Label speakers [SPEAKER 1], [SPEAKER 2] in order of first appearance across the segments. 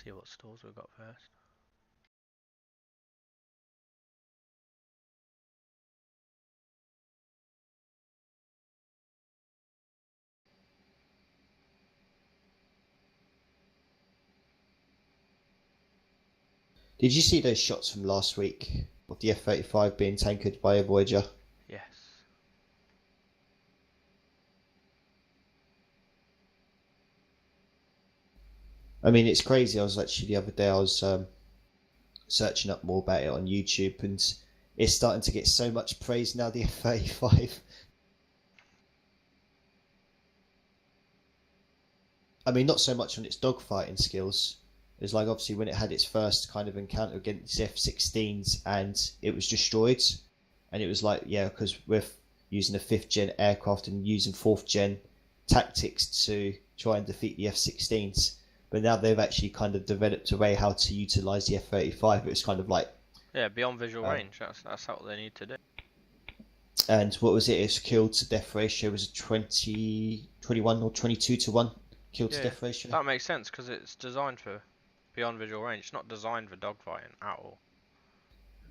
[SPEAKER 1] See what stores we've got first.
[SPEAKER 2] Did you see those shots from last week of the F-35 being tankered by a Voyager?
[SPEAKER 1] Yes.
[SPEAKER 2] I mean, it's crazy. I was actually the other day, I was searching up more about it on YouTube, and it's starting to get so much praise now, the F-35. I mean, not so much on its dogfighting skills. It's like obviously when it had its first kind of encounter against F-16s and it was destroyed, and it was like, yeah, because we're using a 5th gen aircraft and using 4th gen tactics to try and defeat the F-16s. But now they've actually kind of developed a way how to utilize the F-35. It's kind of like,
[SPEAKER 1] Yeah, beyond visual range. That's what they need to do.
[SPEAKER 2] and what was it? Its kill to death ratio was 20, 21 or 22 to 1 kill to death ratio.
[SPEAKER 1] That makes sense because it's designed for beyond visual range. It's not designed for dogfighting at all.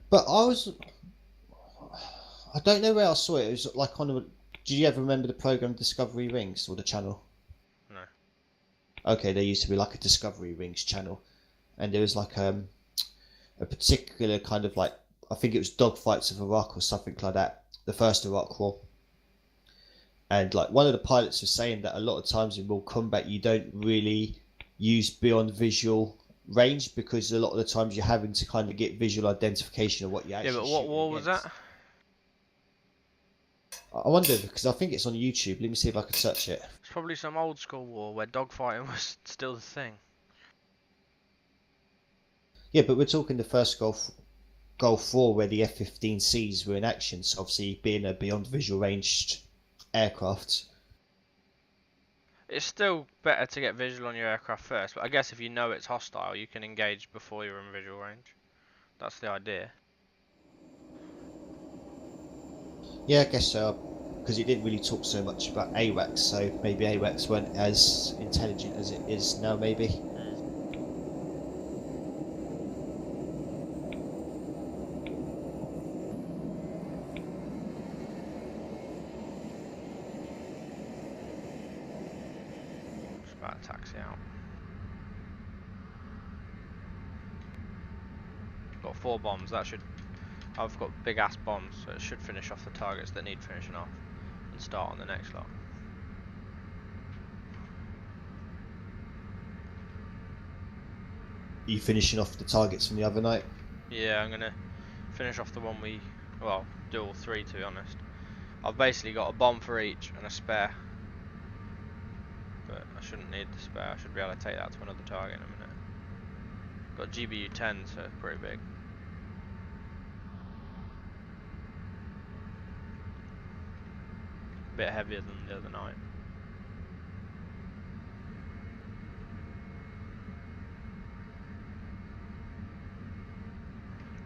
[SPEAKER 2] But I don't know where I saw it. It was like on a. Do you ever remember the program Discovery Rings or the channel?
[SPEAKER 1] No.
[SPEAKER 2] Okay, there used to be like a Discovery Rings channel, and there was like a particular kind of like, I think it was Dogfights of Iraq or something like that, the first Iraq War. And like one of the pilots was saying that a lot of times in real combat you don't really use beyond visual range because a lot of the times you're having to kind of get visual identification of what you're actually shooting.
[SPEAKER 1] Yeah, but what war was that?
[SPEAKER 2] I wonder, because I think it's on YouTube. Let me see if I can search it.
[SPEAKER 1] It's probably some old school war where dogfighting was still the thing.
[SPEAKER 2] Yeah, but we're talking the first Gulf War where the F-15Cs were in action, so obviously being a beyond visual ranged aircraft.
[SPEAKER 1] It's still better to get visual on your aircraft first, but I guess if you know it's hostile, you can engage before you're in visual range. That's the idea.
[SPEAKER 2] Yeah, I guess so, because it didn't really talk so much about AWACS, so maybe AWACS weren't as intelligent as it is now, maybe.
[SPEAKER 1] Just about to taxi out. Got 4 bombs. That should. I've got big ass bombs, so it should finish off the targets that need finishing off, and start on the next lot.
[SPEAKER 2] Are you finishing off the targets from the other night?
[SPEAKER 1] Yeah, I'm gonna finish off the one well, do all 3 to be honest. I've basically got a bomb for each and a spare, but I shouldn't need the spare. I should be able to take that to another target in a minute. Got GBU 10, so it's pretty big. A bit heavier than the other night.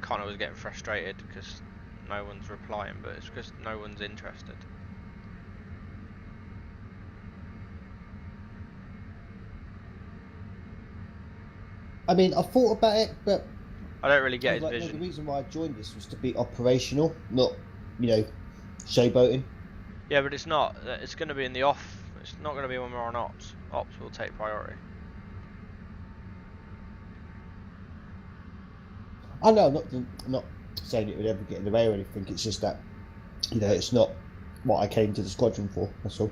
[SPEAKER 1] Connor was getting frustrated because no one's replying, but it's because no one's interested.
[SPEAKER 2] I mean, I thought about it, but
[SPEAKER 1] I don't really get his
[SPEAKER 2] like,
[SPEAKER 1] vision.
[SPEAKER 2] no, the reason why I joined this was to be operational, not, showboating.
[SPEAKER 1] Yeah, but it's not. It's going to be in the off. It's not going to be when we're on ops. Ops will take priority.
[SPEAKER 2] I know, I'm not saying it would ever get in the way or anything. It's just that, it's not what I came to the squadron for. That's all.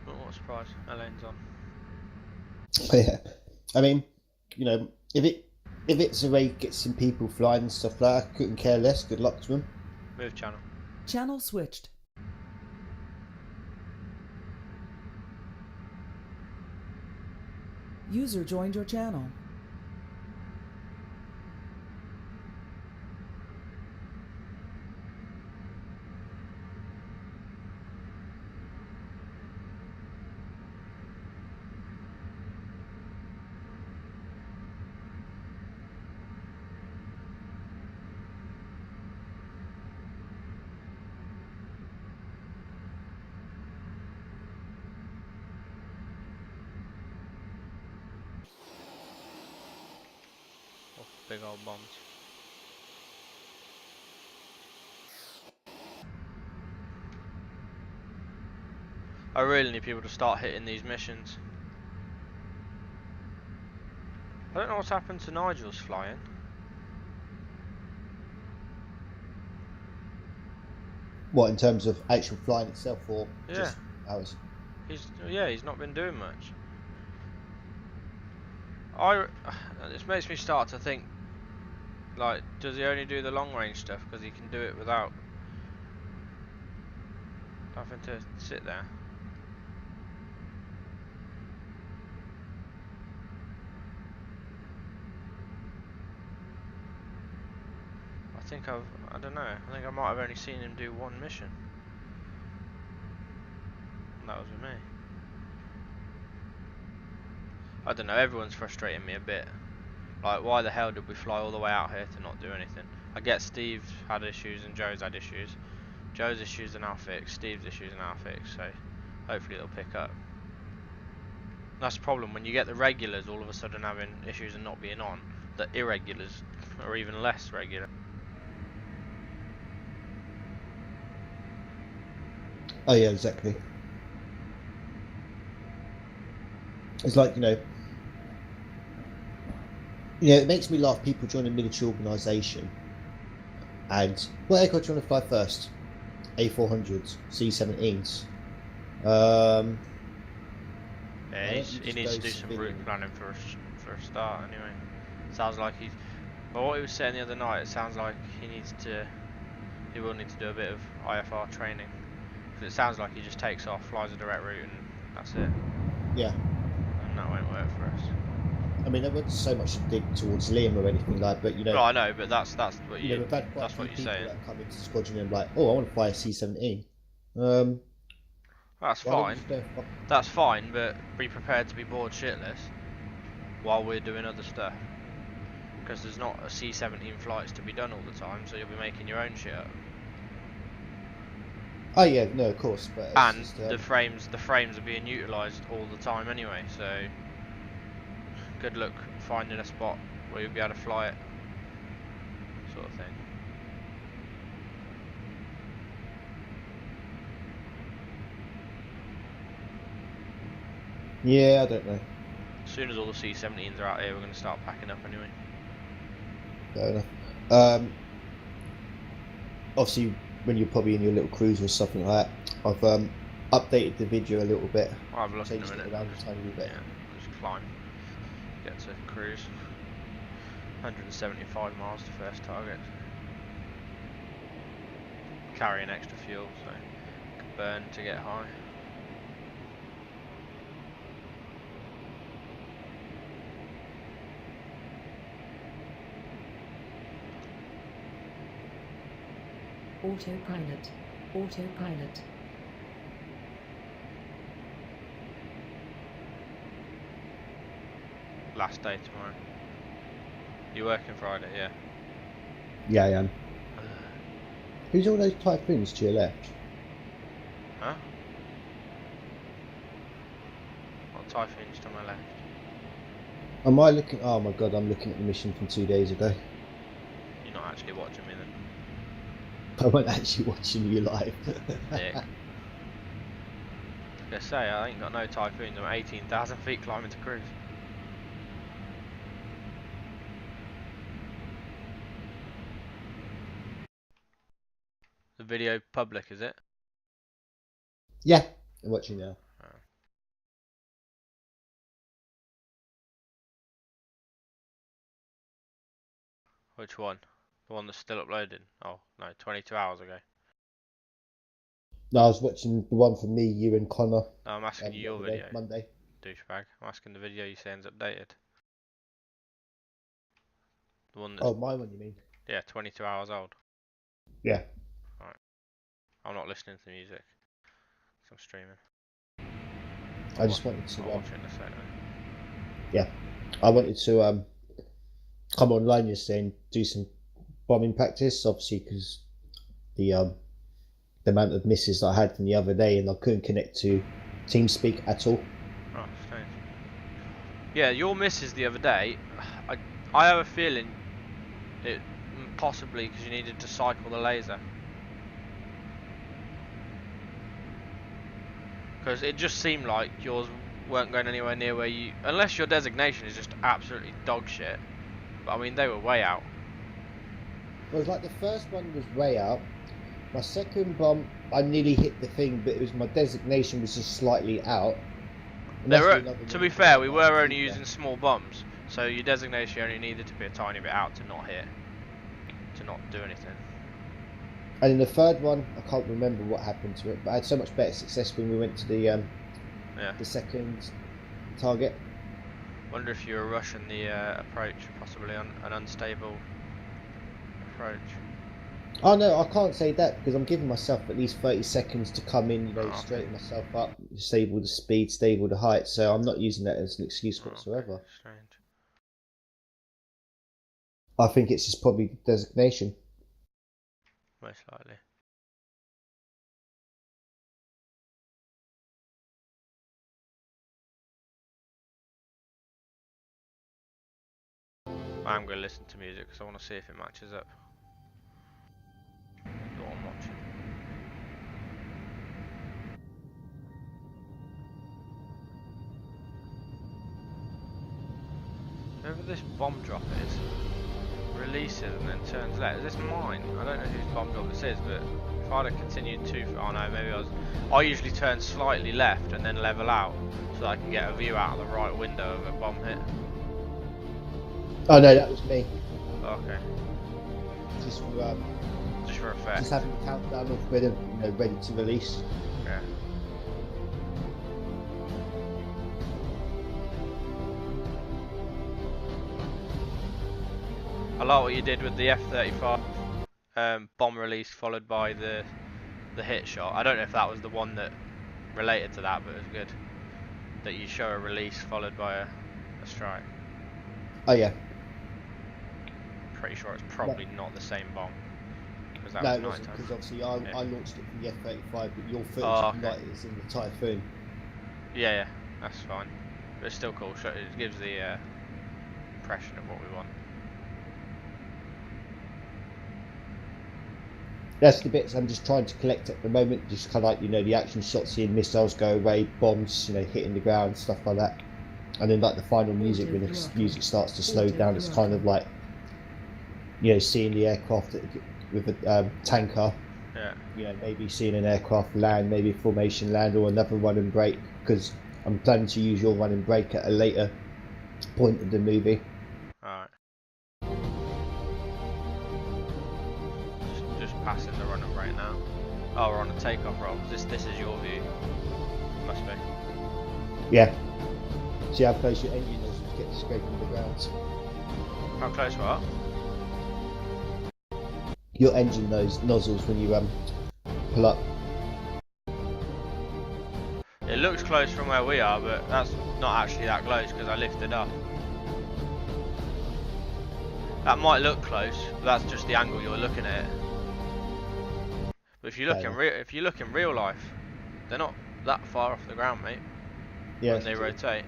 [SPEAKER 1] But what a surprise! Elaine's on.
[SPEAKER 2] Yeah, I mean, if it's a way to get some people flying and stuff like that, I couldn't care less. Good luck to them.
[SPEAKER 1] Move channel.
[SPEAKER 3] Channel switched. User joined your channel.
[SPEAKER 1] big old bombs. I really need people to start hitting these missions. I don't know what's happened to Nigel's flying.
[SPEAKER 2] What, in terms of actual flying itself, or
[SPEAKER 1] Yeah.
[SPEAKER 2] just hours?
[SPEAKER 1] He's not been doing much. This makes me start to think, like, does he only do the long range stuff because he can do it without having to sit there? I don't know, I think I might have only seen him do one mission. And that was with me. I don't know, everyone's frustrating me a bit. Like, why the hell did we fly all the way out here to not do anything? I get Steve had issues and Joe's had issues. Joe's issues are now fixed, Steve's issues are now fixed, so hopefully they'll pick up. That's the problem, when you get the regulars all of a sudden having issues and not being on, the irregulars are even less regular.
[SPEAKER 2] Oh yeah, exactly. It's like, it makes me laugh. People join a military organisation, and what aircraft do you want to fly first? A400s, C-17s.
[SPEAKER 1] Yeah, he needs to do some route planning for a start anyway. Sounds like he's... But what he was saying the other night, it sounds like he will need to do a bit of IFR training. Because it sounds like he just takes off, flies a direct route, and that's it.
[SPEAKER 2] Yeah.
[SPEAKER 1] And that won't work for us.
[SPEAKER 2] I mean, there wasn't so much to dig towards Liam or anything like, but
[SPEAKER 1] Well, I know, but that's what
[SPEAKER 2] we've
[SPEAKER 1] you
[SPEAKER 2] had quite
[SPEAKER 1] that's
[SPEAKER 2] a few
[SPEAKER 1] what you're
[SPEAKER 2] people
[SPEAKER 1] saying.
[SPEAKER 2] that come into the squadron and like, oh, I want to fly a C-17.
[SPEAKER 1] That's fine. That's fine, but be prepared to be bored shitless while we're doing other stuff. Because there's not a C-17 flights to be done all the time, so you'll be making your own shit up.
[SPEAKER 2] Oh yeah, no, of course, but
[SPEAKER 1] And
[SPEAKER 2] just,
[SPEAKER 1] the frames are being utilised all the time anyway, so good luck finding a spot where you'll be able to fly it, sort of thing.
[SPEAKER 2] Yeah, I don't know.
[SPEAKER 1] As soon as all the C-17s are out here, we're going to start packing up anyway.
[SPEAKER 2] Fair enough. Obviously, when you're probably in your little cruiser or something like that, I've updated the video a little bit.
[SPEAKER 1] I'll have a look in a
[SPEAKER 2] Changed it
[SPEAKER 1] minute.
[SPEAKER 2] around a tiny bit.
[SPEAKER 1] Yeah, just climb. Get to cruise. 175 miles to first target. Carrying extra fuel, so can burn to get high.
[SPEAKER 3] Autopilot. Autopilot.
[SPEAKER 1] Last day tomorrow. You working Friday, yeah?
[SPEAKER 2] Yeah, I am. Who's all those typhoons to your left?
[SPEAKER 1] Huh? What typhoons to my left?
[SPEAKER 2] Am I looking? Oh my god, I'm looking at the mission from 2 days ago.
[SPEAKER 1] You're not actually watching me then.
[SPEAKER 2] I wasn't actually watching you live.
[SPEAKER 1] Dick. I was gonna say, I ain't got no typhoons, I'm 18,000 feet climbing to cruise. The video public, is it?
[SPEAKER 2] Yeah, I'm watching now.
[SPEAKER 1] Which one? The one that's still uploading? Oh, no, 22 hours ago.
[SPEAKER 2] No, I was watching the one from me, you and Connor.
[SPEAKER 1] No, I'm asking you your
[SPEAKER 2] the other day,
[SPEAKER 1] video.
[SPEAKER 2] Monday.
[SPEAKER 1] Douchebag. I'm asking the video you saying's updated. The one
[SPEAKER 2] Oh, my one, you mean?
[SPEAKER 1] Yeah, 22 hours old.
[SPEAKER 2] Yeah.
[SPEAKER 1] Alright. I'm not listening to music. 'Cause I'm streaming.
[SPEAKER 2] I just wanted to.
[SPEAKER 1] I'll watch it in a second.
[SPEAKER 2] Yeah, I wanted to come online yesterday and do some bombing practice, obviously because the amount of misses that I had from the other day, and I couldn't connect to TeamSpeak at all.
[SPEAKER 1] Oh, strange. Yeah, your misses the other day, I have a feeling It possibly because you needed to cycle the laser. Because it just seemed like yours weren't going anywhere near where you... Unless your designation is just absolutely dog shit. But I mean, they were way out.
[SPEAKER 2] Well, it was like the first one was way out. My second bomb, I nearly hit the thing, but it was my designation was just slightly out.
[SPEAKER 1] To be fair, we were only using small bombs. So your designation only needed to be a tiny bit out to not hit. To not do anything.
[SPEAKER 2] And in the third one, I can't remember what happened to it, but I had so much better success when we went to the second target.
[SPEAKER 1] Wonder if you were rushing the approach, possibly on an unstable approach.
[SPEAKER 2] Oh no, I can't say that because I'm giving myself at least 30 seconds to come in, straighten myself up, stable the speed, stable the height, so I'm not using that as an excuse whatsoever.
[SPEAKER 1] Okay. Strange.
[SPEAKER 2] I think it's just probably the designation.
[SPEAKER 1] Most likely. I'm going to listen to music because I want to see if it matches up with what I'm watching. Whoever this bomb drop is, releases and then turns left. Is this mine? I don't know whose bomb drop this is, but if I'd have continued too far, oh no, maybe I usually turn slightly left and then level out so that I can get a view out of the right window of a bomb hit.
[SPEAKER 2] Oh no, that was me.
[SPEAKER 1] Okay.
[SPEAKER 2] Just
[SPEAKER 1] for effect.
[SPEAKER 2] Just having the countdown off ready, ready to release.
[SPEAKER 1] Yeah. I like what you did with the F-35 bomb release followed by the hit shot. I don't know if that was the one that related to that, but it was good that you show a release followed by a strike.
[SPEAKER 2] Oh yeah.
[SPEAKER 1] Pretty sure it's probably not the same bomb. That
[SPEAKER 2] no,
[SPEAKER 1] was
[SPEAKER 2] it wasn't, because obviously I launched it from the F-35, but your footage of light is in the Typhoon.
[SPEAKER 1] Yeah, that's fine. But it's still cool. It gives the impression of what we want.
[SPEAKER 2] That's the bits I'm just trying to collect at the moment. Just kind of like, the action shots, seeing missiles go away, bombs, hitting the ground, stuff like that. And then like the final music, when the music starts to slow down, it's kind of like, seeing the aircraft with a tanker.
[SPEAKER 1] Yeah.
[SPEAKER 2] Maybe seeing an aircraft land, maybe a formation land, or another run and break, because I'm planning to use your run and break at a later point of the movie.
[SPEAKER 1] Alright. Just passing the run and break now. Oh, we're on a takeoff roll. This is your view. Must be.
[SPEAKER 2] Yeah. See how close your engine is to get scraping the ground.
[SPEAKER 1] How close what?
[SPEAKER 2] Your engine nozzles when you pull up.
[SPEAKER 1] It looks close from where we are, but that's not actually that close because I lifted up. That might look close, but that's just the angle you're looking at it. But if you look in real life, they're not that far off the ground, mate.
[SPEAKER 2] Yeah,
[SPEAKER 1] when they rotate.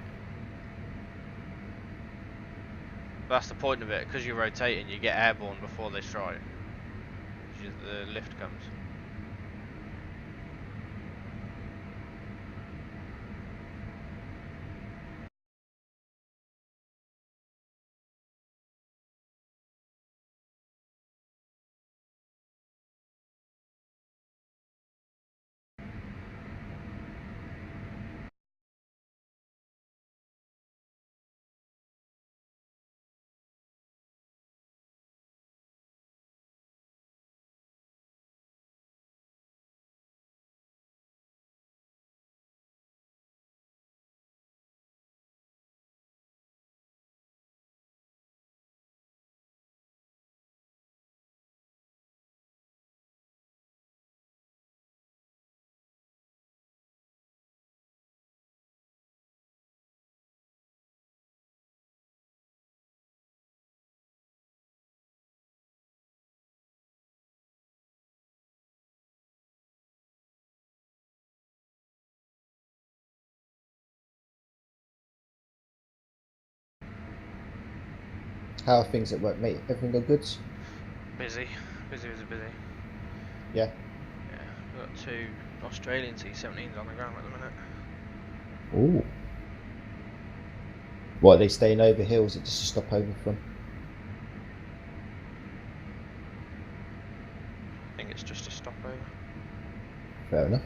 [SPEAKER 1] But that's the point of it, because you're rotating, you get airborne before they strike. The lift comes.
[SPEAKER 2] How are things at work, mate? Everything go good?
[SPEAKER 1] Busy. Busy.
[SPEAKER 2] Yeah.
[SPEAKER 1] Yeah, we've got 2 Australian C-17s on the ground at the minute.
[SPEAKER 2] Ooh. What, are they staying over here, or is it just a stopover from?
[SPEAKER 1] I think it's just a stopover.
[SPEAKER 2] Fair enough.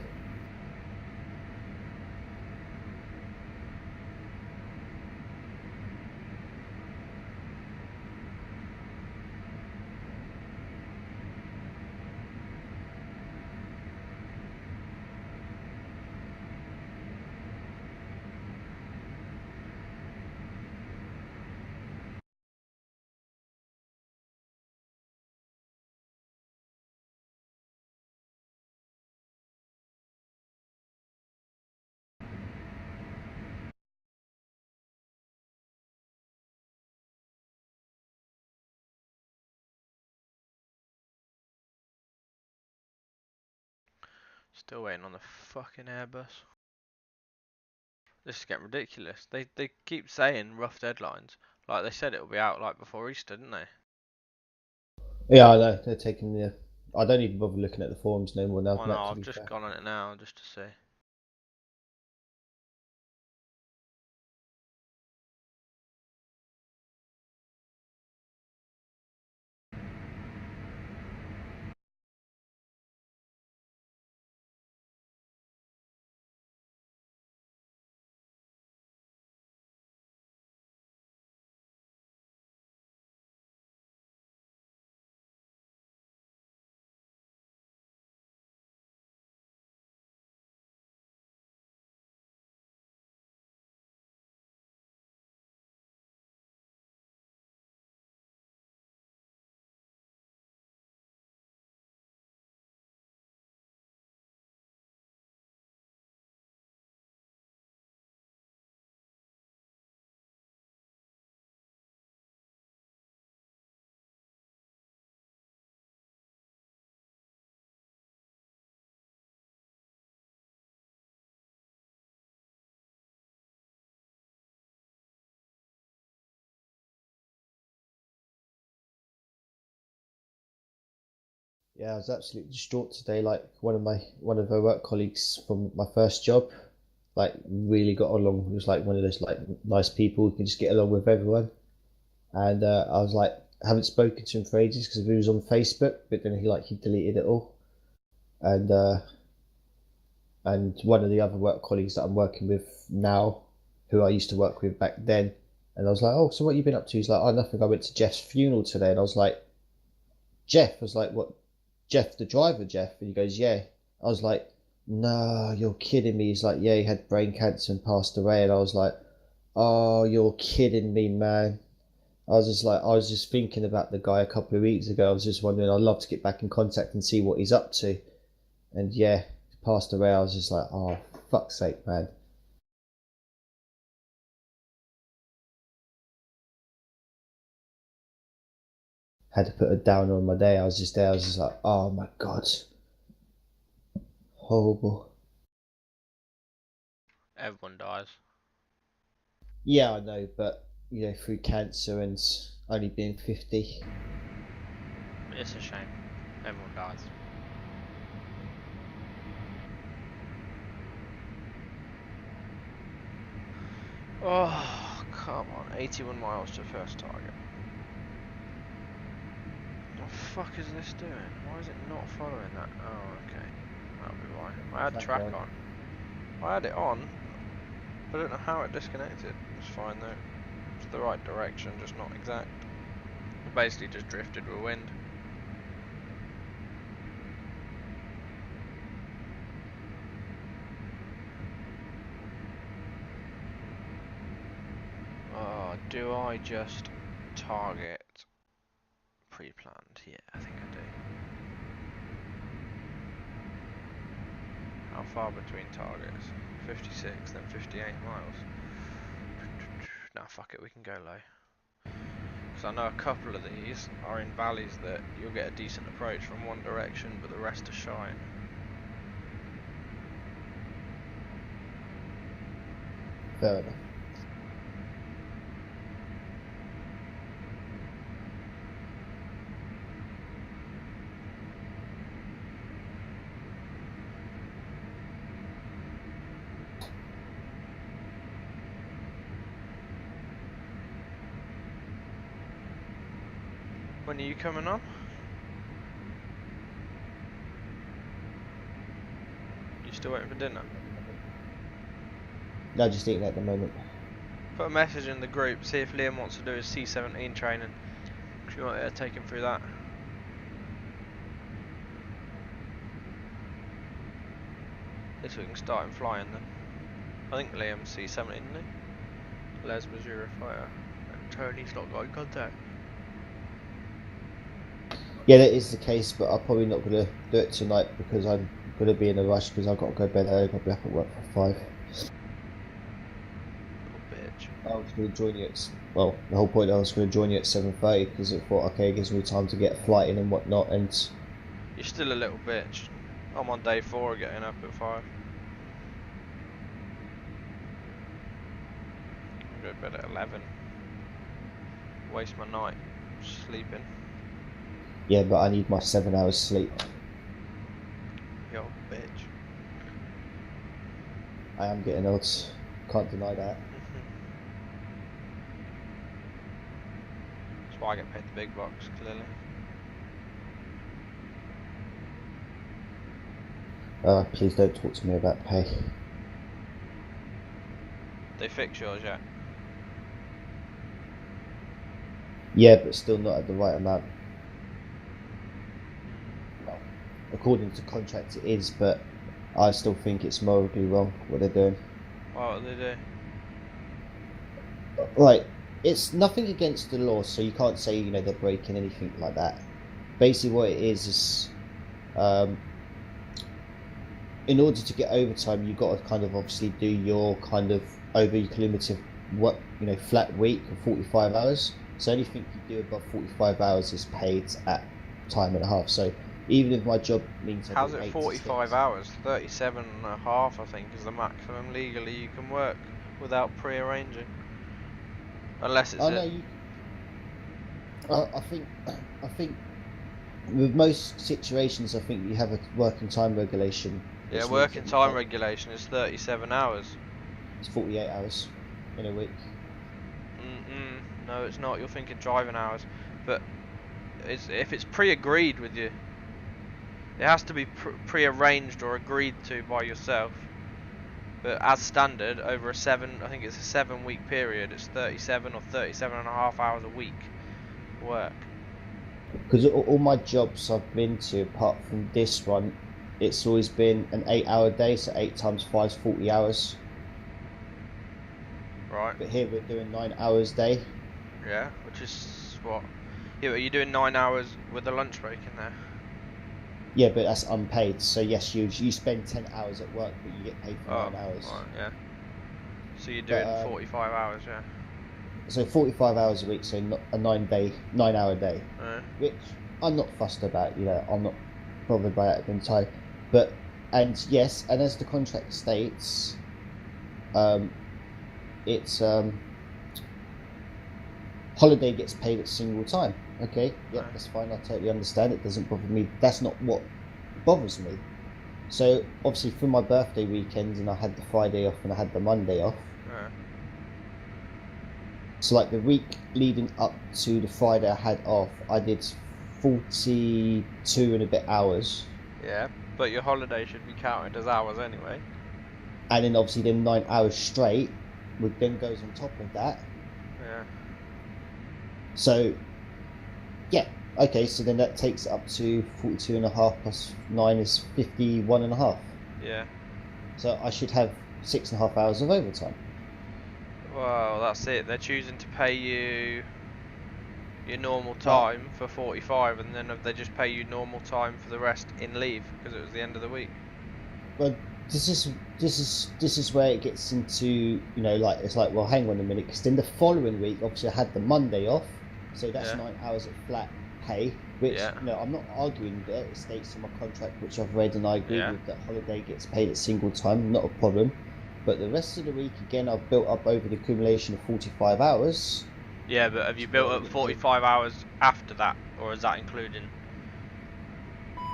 [SPEAKER 1] Still waiting on the fucking Airbus. This is getting ridiculous. They keep saying rough deadlines. Like they said it'll be out like before Easter, didn't they?
[SPEAKER 2] Yeah, I know. They're taking the. I don't even bother looking at the forums no more now.
[SPEAKER 1] Oh no,
[SPEAKER 2] Matt, to
[SPEAKER 1] I've
[SPEAKER 2] be
[SPEAKER 1] just
[SPEAKER 2] fair.
[SPEAKER 1] gone on it now just to see.
[SPEAKER 2] Yeah, I was absolutely distraught today. Like one of our work colleagues from my first job, like really got along. He was like one of those like nice people who can just get along with everyone. And I was like, haven't spoken to him for ages because he was on Facebook, but then he deleted it all. And one of the other work colleagues that I'm working with now, who I used to work with back then, and I was like, oh, so what you been up to? He's like, oh, nothing. I went to Jeff's funeral today, and I was like, Jeff? I was like, what? Jeff, the driver, Jeff? And he goes, yeah. I was like, no, you're kidding me. He's like, yeah, he had brain cancer and passed away, and I was like, oh, you're kidding me, man. I was just thinking about the guy a couple of weeks ago. I was just wondering, I'd love to get back in contact and see what he's up to. And yeah, he passed away. I was just like, oh, fuck's sake, man. Had to put a down on my day. I was just there. I was just like, oh my god, horrible.
[SPEAKER 1] Everyone dies.
[SPEAKER 2] Yeah, I know, but through cancer and only being 50.
[SPEAKER 1] It's a shame. Everyone dies. Oh, come on. 81 miles to first target. What the fuck is this doing? Why is it not following that? Oh, okay. That'll be why. I had track on. I had it on, but I don't know how it disconnected. It's fine though. It's the right direction, just not exact. It basically just drifted with wind. Oh, do I just target pre-planned? Yeah, I think I do. How far between targets? 56, then 58 miles. Nah, fuck it, we can go low. Because I know a couple of these are in valleys that you'll get a decent approach from one direction, but the rest are shine.
[SPEAKER 2] Fair enough.
[SPEAKER 1] When are you coming on? You still waiting for dinner?
[SPEAKER 2] No, just eating at the moment.
[SPEAKER 1] Put a message in the group, see if Liam wants to do his C17 training. If you want to take him through that. Guess we can start him flying then. I think Liam's C17, isn't he? Les was Eurofighter. And Tony's not got in contact.
[SPEAKER 2] Yeah, that is the case, but I'm probably not going to do it tonight because I'm going to be in a rush because I've got to go to bed early. I'll be up at work for 5.
[SPEAKER 1] Little bitch.
[SPEAKER 2] I was going to join you at, well, the whole point I was going to join you at 7:30 because I thought, okay, it gives me time to get a flight in and whatnot, and...
[SPEAKER 1] You're still a little bitch. I'm on day 4 getting up at 5. Go to bed at 11. Waste my night sleeping.
[SPEAKER 2] Yeah, but I need my 7 hours sleep.
[SPEAKER 1] You old bitch.
[SPEAKER 2] I am getting old, can't deny that.
[SPEAKER 1] That's why I get paid the big bucks, clearly.
[SPEAKER 2] Please don't talk to me about pay.
[SPEAKER 1] They fix yours yet?
[SPEAKER 2] Yeah, but still not at the right amount. Well, according to contract it is, but I still think it's morally wrong what they're doing.
[SPEAKER 1] What do they do?
[SPEAKER 2] Right, it's nothing against the law, so you can't say, you know, they're breaking anything like that. Basically what it is in order to get overtime, you've got to kind of obviously do your kind of over your cumulative, what, you know, flat week of 45 hours. So anything you do above 45 hours is paid at time and a half. So even if my job means...
[SPEAKER 1] How's it 45 hours? 37 and a half, I think, is the maximum legally you can work without pre-arranging. Unless it's
[SPEAKER 2] I think with most situations, I think you have a working time regulation.
[SPEAKER 1] Yeah, working time regulation is 37 hours.
[SPEAKER 2] It's 48 hours in a week.
[SPEAKER 1] No, it's not. You're thinking driving hours. But if it's pre-agreed with you, it has to be pre-arranged or agreed to by yourself. But as standard, over I think it's a 7-week period, it's 37 or 37 and a half hours a week work.
[SPEAKER 2] Because all my jobs I've been to, apart from this one, it's always been an 8-hour day, so 8 times 5 is 40 hours.
[SPEAKER 1] Right.
[SPEAKER 2] But here we're doing 9 hours a day.
[SPEAKER 1] Yeah, which is what? Yeah, are you doing 9 hours with a lunch break in there?
[SPEAKER 2] Yeah, but that's unpaid. So yes, you spend 10 hours at work, but you get paid for 9 hours.
[SPEAKER 1] Right, yeah. So you're doing 45 hours, yeah.
[SPEAKER 2] So 45 hours a week, so a 9-hour day, which I'm not fussed about. You know, I'm not bothered by that entirely. But and yes, and as the contract states, it's holiday gets paid at single time. Okay, yeah, that's fine. I totally understand. It doesn't bother me. That's not what bothers me. So obviously for my birthday weekend, and I had the Friday off and I had the Monday off. So like the week leading up to the Friday I had off, I did 42 and a bit hours.
[SPEAKER 1] Yeah, but your holiday should be counted as hours anyway.
[SPEAKER 2] And then obviously then 9 hours straight, which then goes on top of that.
[SPEAKER 1] Yeah.
[SPEAKER 2] So, yeah, okay, so then that takes it up to 42 and a half plus 9 is 51 and a half.
[SPEAKER 1] Yeah.
[SPEAKER 2] So I should have 6.5 hours of overtime.
[SPEAKER 1] Well, that's it. They're choosing to pay you your normal time for 45, and then they just pay you normal time for the rest in leave because it was the end of the week.
[SPEAKER 2] Well, this is where it gets into, you know, like it's like, well, hang on a minute, because then the following week, obviously, I had the Monday off, so that's 9 hours at flat pay. Which, you know, I'm not arguing that it states in my contract, which I've read and I agree with, that holiday gets paid at single time, not a problem. But the rest of the week, again, I've built up over the accumulation of 45 hours.
[SPEAKER 1] Yeah, but have you built up 45 hours after that, or is that including?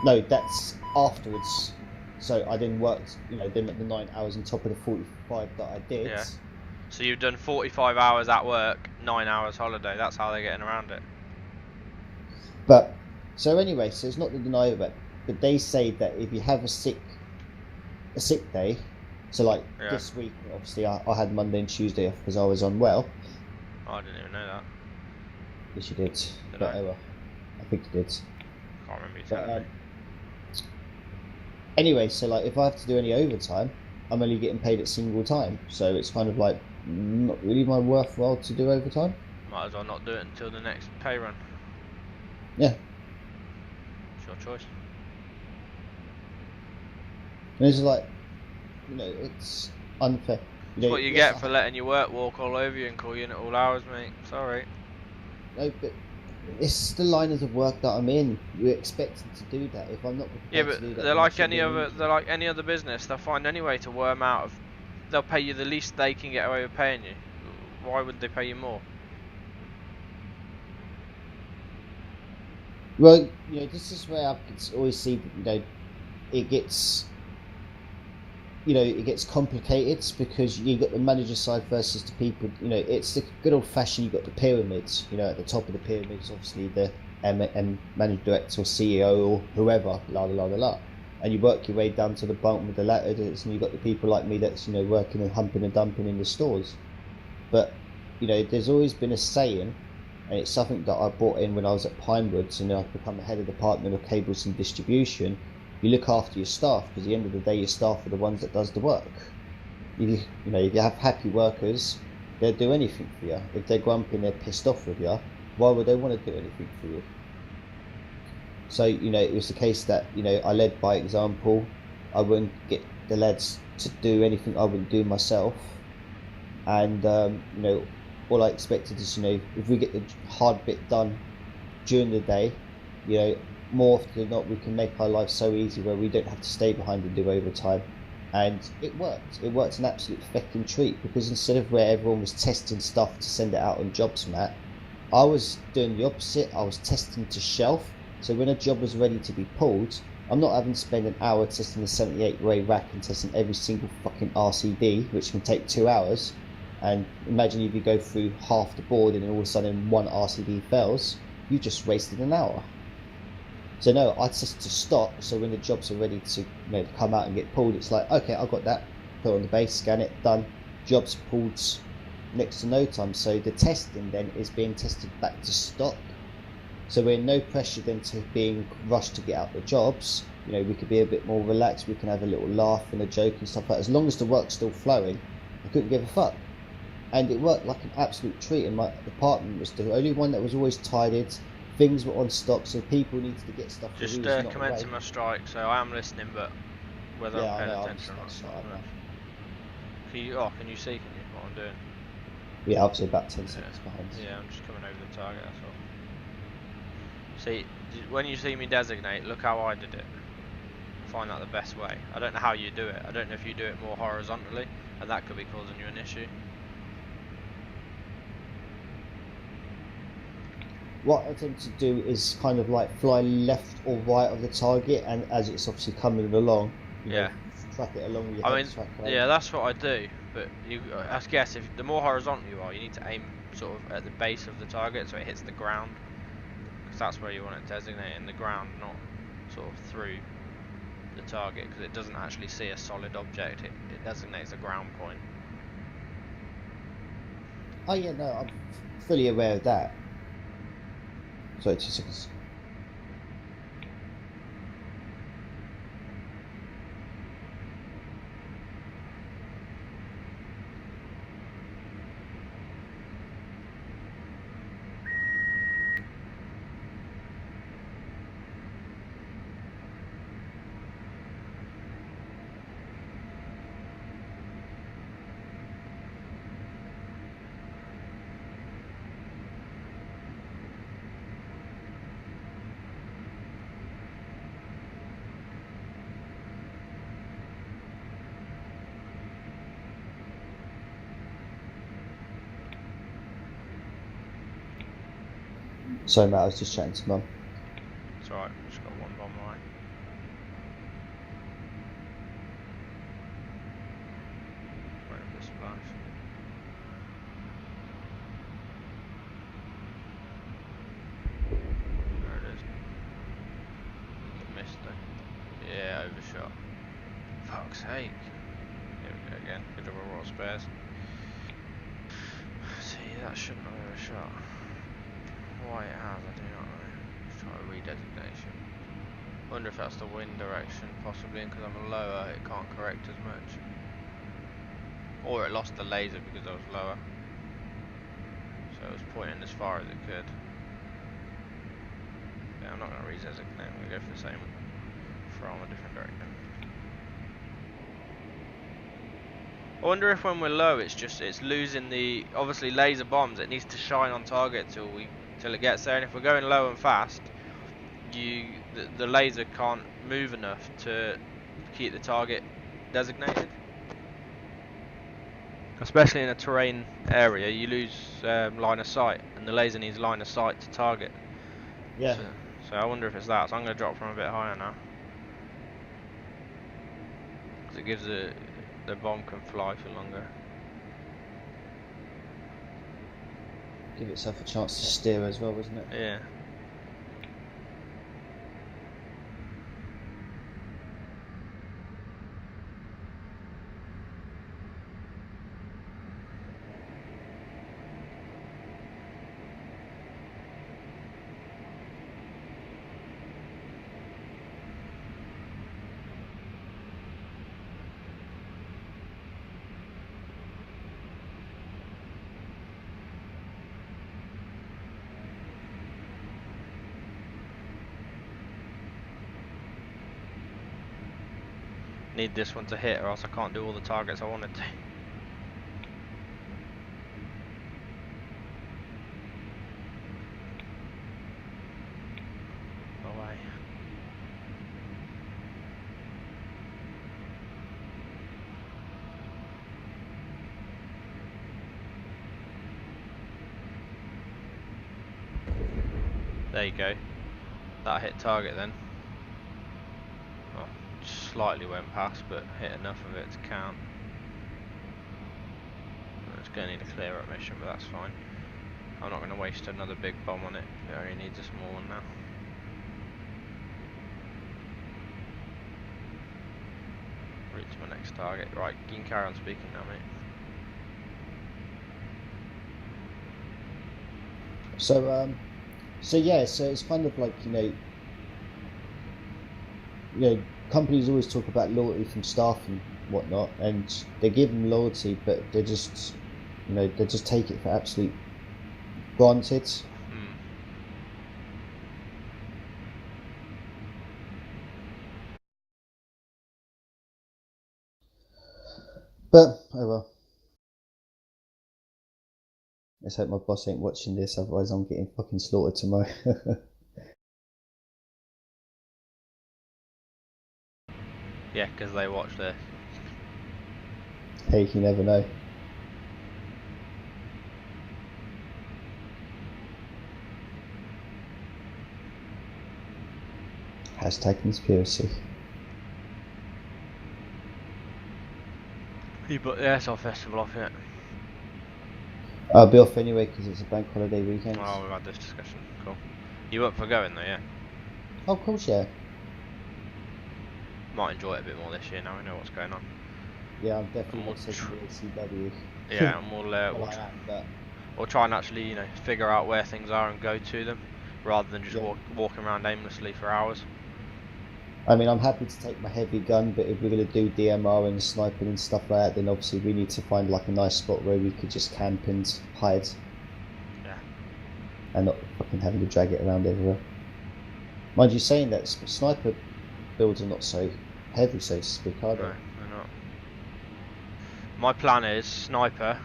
[SPEAKER 2] No, that's afterwards. So I then worked, you know, then at the 9 hours on top of the 45 that I did.
[SPEAKER 1] Yeah. So you've done 45 hours at work, 9 hours holiday. That's how they're getting around it.
[SPEAKER 2] But so anyway, so it's not the denial, but they say that if you have a sick day, so like this week, obviously I had Monday and Tuesday off because I was unwell.
[SPEAKER 1] Oh, I didn't even know that.
[SPEAKER 2] Yes, you did. But I think you did.
[SPEAKER 1] Can't remember you telling me.
[SPEAKER 2] Anyway, so like if I have to do any overtime, I'm only getting paid at single time, so it's kind of like not really my worthwhile to do overtime.
[SPEAKER 1] Might as well not do it until the next pay run.
[SPEAKER 2] Yeah.
[SPEAKER 1] It's your choice.
[SPEAKER 2] And it's like, it's unfair.
[SPEAKER 1] It's what you get for letting your work walk all over you and call you in at all hours, mate. Sorry.
[SPEAKER 2] No, but it's the line of the work that I'm in. You're expected to do that. If I'm not prepared to do that,
[SPEAKER 1] they're like any other business. They'll find any way to worm out of. They'll pay you the least they can get away with paying you. Why would they pay you more?
[SPEAKER 2] Well, this is where I can always see that it gets. It gets complicated because you got the manager side versus the people. It's the good old fashioned. You got the pyramids. At the top of the pyramids, obviously the managing director or CEO or whoever, and you work your way down to the bottom of the ladders, and you got the people like me that's working and humping and dumping in the stores. But there's always been a saying, and it's something that I brought in when I was at Pinewoods, and I've become the head of the department of cables and distribution. You look after your staff because at the end of the day, your staff are the ones that does the work. If you have happy workers, they'll do anything for you. If they're grumpy and they're pissed off with you, why would they want to do anything for you? So it was the case that I led by example. I wouldn't get the lads to do anything I wouldn't do myself, and all I expected is if we get the hard bit done during the day, more often than not, we can make our life so easy where we don't have to stay behind and do overtime. And it worked. It worked an absolute feckin' treat because instead of where everyone was testing stuff to send it out on jobs mat, I was doing the opposite. I was testing to shelf. So when a job was ready to be pulled, I'm not having to spend an hour testing the 78-way rack and testing every single fucking RCD, which can take 2 hours. And imagine if you go through half the board and then all of a sudden one RCD fails, you just wasted an hour. So no, I test to stock, so when the jobs are ready to come out and get pulled, it's like, okay, I got that, put it on the base, scan it, done, jobs pulled next to no time. So the testing then is being tested back to stock. So we're no pressure then to being rushed to get out the jobs. We could be a bit more relaxed, we can have a little laugh and a joke and stuff like that. As long as the work's still flowing, I couldn't give a fuck. And it worked like an absolute treat, and my department was the only one that was always tidied. Things were on stock, so people needed to get stuff.
[SPEAKER 1] Just commencing my strike, so I am listening, but whether I'm paying attention or not. Can you see what I'm doing?
[SPEAKER 2] Yeah, obviously about 10 seconds behind.
[SPEAKER 1] Yeah, I'm just coming over the target, that's all. See, when you see me designate, look how I did it. Find that the best way. I don't know how you do it. I don't know if you do it more horizontally, and that could be causing you an issue.
[SPEAKER 2] What I tend to do is kind of like fly left or right of the target, and as it's obviously coming along, track it along with your head track.
[SPEAKER 1] Yeah, that's what I do. But I guess if the more horizontal you are, you need to aim sort of at the base of the target so it hits the ground, because that's where you want it designating the ground, not sort of through the target, because it doesn't actually see a solid object. It designates a ground point.
[SPEAKER 2] Oh yeah, no, I'm fully aware of that. Sorry, 2 seconds. Sorry, Matt, I was just chatting to Mum.
[SPEAKER 1] It's alright, just got one bomb right. Waiting for the splash. There it is. overshot. Fuck's sake. Here we go again. Good job I brought spares. See, that shouldn't have overshot. Why it has, I do not know. Let's try a redesignation. Wonder if that's the wind direction, possibly, because I'm lower, it can't correct as much. Or it lost the laser because I was lower. So it was pointing as far as it could. Yeah, I'm not going to redesignate, I'm going to go for the same from a different direction. I wonder if when we're low it's losing the, obviously laser bombs, it needs to shine on target till it gets there, and if we're going low and fast, the laser can't move enough to keep the target designated. Especially in a terrain area, you lose line of sight, and the laser needs line of sight to target.
[SPEAKER 2] Yeah.
[SPEAKER 1] So I wonder if it's that. So I'm going to drop from a bit higher now, because it gives the bomb can fly for longer.
[SPEAKER 2] Give itself a chance to steer as well, wasn't it?
[SPEAKER 1] Yeah. Need this one to hit, or else I can't do all the targets I wanted to. No way. There you go. That hit target then. Well, slightly went past, but hit enough of it to count. It's going to need a clear up mission, but that's fine. I'm not going to waste another big bomb on it. It only needs a small one now. Route to my next target. Right, you can carry on speaking now, mate.
[SPEAKER 2] So yeah, so it's kind of like, you know, companies always talk about loyalty from staff and whatnot, and they give them loyalty, but they just, they just take it for absolute granted. But oh well. Let's hope my boss ain't watching this, otherwise I'm getting fucking slaughtered tomorrow.
[SPEAKER 1] Yeah, because they watch this.
[SPEAKER 2] Hey, you never know. Hashtag conspiracy.
[SPEAKER 1] You booked the Airsoft Festival off yet?
[SPEAKER 2] I'll be off anyway because it's a bank holiday weekend.
[SPEAKER 1] Oh, we've had this discussion. Cool. You up for going though, yeah?
[SPEAKER 2] Oh, of course, yeah.
[SPEAKER 1] Might enjoy it a bit more this year now we know what's going on.
[SPEAKER 2] Yeah, I'm definitely not taking the ACW.
[SPEAKER 1] Yeah, and we'll try and actually, figure out where things are and go to them, rather than just walking around aimlessly for hours.
[SPEAKER 2] I mean, I'm happy to take my heavy gun, but if we're going to do DMR and sniping and stuff like that, then obviously we need to find like a nice spot where we could just camp and hide.
[SPEAKER 1] Yeah.
[SPEAKER 2] And not fucking having to drag it around everywhere. Mind you, saying that sniper builds are not so heavy, so to speak, are they?
[SPEAKER 1] No, they're not. My plan is sniper,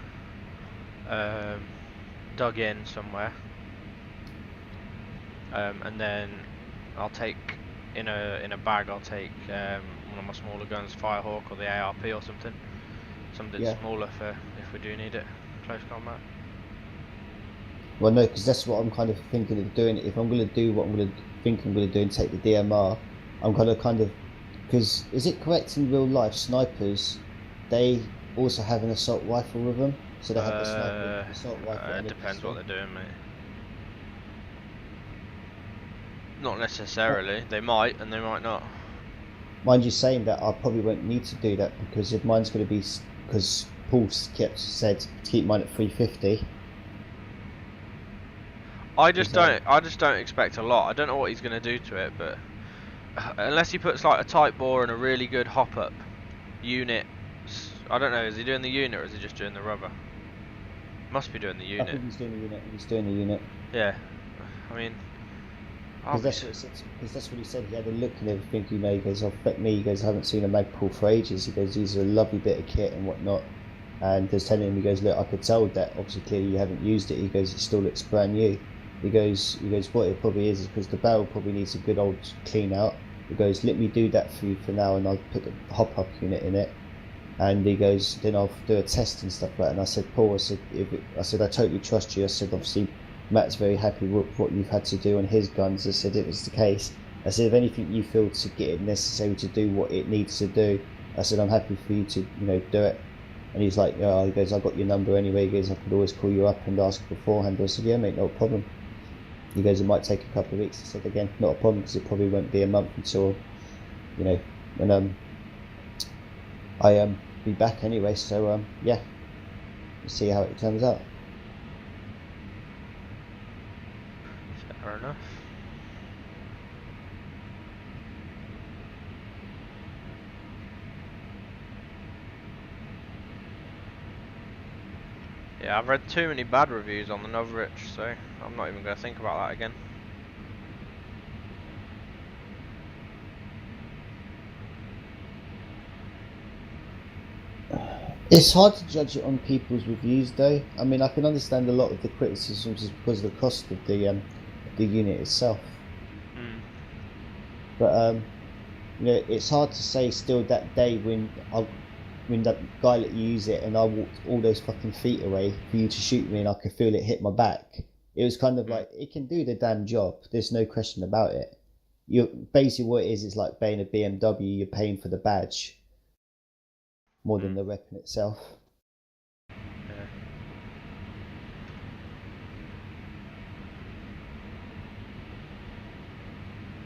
[SPEAKER 1] dug in somewhere, and then I'll take in a bag. I'll take one of my smaller guns, Firehawk or the ARP or something smaller for if we do need it, close combat.
[SPEAKER 2] Well, no, because that's what I'm kind of thinking of doing. If I'm going to do what I'm going to do and take the DMR, I'm going to kind of, because is it correct in real life, snipers, they also have an assault rifle with them? So they have the sniper assault rifle.
[SPEAKER 1] It depends what they're doing, mate. Not necessarily. They might and they might not.
[SPEAKER 2] mind you saying that, I probably won't need to do that, because if mine's going to be, because Paul said to keep mine at 350.
[SPEAKER 1] I just don't expect a lot. I don't know what he's going to do to it, but unless he puts like a tight bore and a really good hop up unit, I don't know. Is he doing the unit or is he just doing the rubber? Must be doing the unit.
[SPEAKER 2] I think he's doing the unit. He's doing the unit.
[SPEAKER 1] Yeah, I mean,
[SPEAKER 2] because that's what he said. He had a look and everything. You know, he goes, "Oh, fuck me." He goes, "I haven't seen a Magpul for ages." He goes, "These are a lovely bit of kit and whatnot." And just telling him, he goes, "Look, I could tell that obviously clearly you haven't used it." He goes, "It still looks brand new." He goes, "What it probably is because the barrel probably needs a good old clean out." He goes, "Let me do that for you for now, and I'll put the hop up unit in it." And he goes, "Then I'll do a test and stuff like that." And I said, "Paul, I said, I totally trust you." I said, "Obviously, Matt's very happy with what you've had to do on his guns." I said, "It was the case." I said, "If anything you feel to get it necessary to do what it needs to do," I said, "I'm happy for you to, do it." And he's like, "Yeah," he goes, "I got your number anyway." He goes, "I could always call you up and ask beforehand." I said, "Yeah, mate, no problem." He goes, "It might take a couple of weeks." I said, "Again, not a problem, because it probably won't be a month until, when I be back anyway." So yeah, we'll see how it turns out.
[SPEAKER 1] Fair enough. Yeah, I've read too many bad reviews on the Novrich, so I'm not even going to think about that again.
[SPEAKER 2] It's hard to judge it on people's reviews, though. I mean, I can understand a lot of the criticisms just because of the cost of the unit itself. But it's hard to say still that day when that guy let you use it and I walked all those fucking feet away for you to shoot me and I could feel it hit my back. It was kind of like, it can do the damn job. There's no question about it. Basically what it is, it's like buying a BMW. You're paying for the badge more than the weapon itself.
[SPEAKER 1] Yeah.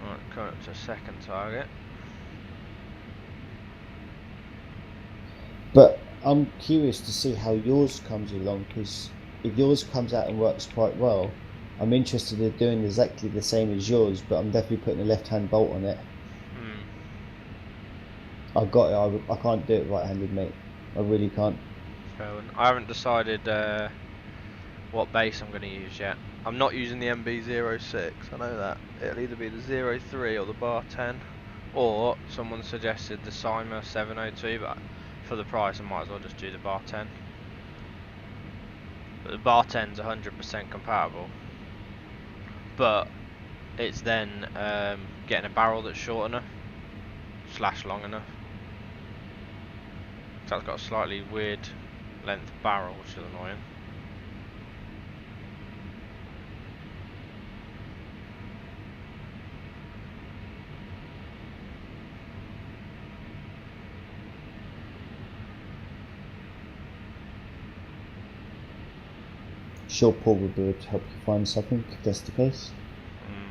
[SPEAKER 1] Right, coming up to second target.
[SPEAKER 2] But I'm curious to see how yours comes along, because if yours comes out and works quite well, I'm interested in doing exactly the same as yours, but I'm definitely putting a left-hand bolt on it. I got it. I can't do it right-handed, mate. I really can't.
[SPEAKER 1] I haven't decided what base I'm going to use yet. I'm not using the MB06, I know that. It'll either be the 03 or the Bar 10, or someone suggested the Cyma 702, but for the price I might as well just do the Bar 10. But the Bar 10's 100% compatible, but it's then getting a barrel that's short enough / long enough. So it's got a slightly weird length barrel, which is annoying.
[SPEAKER 2] Sure, Paul will be able to help you find something if that's the case.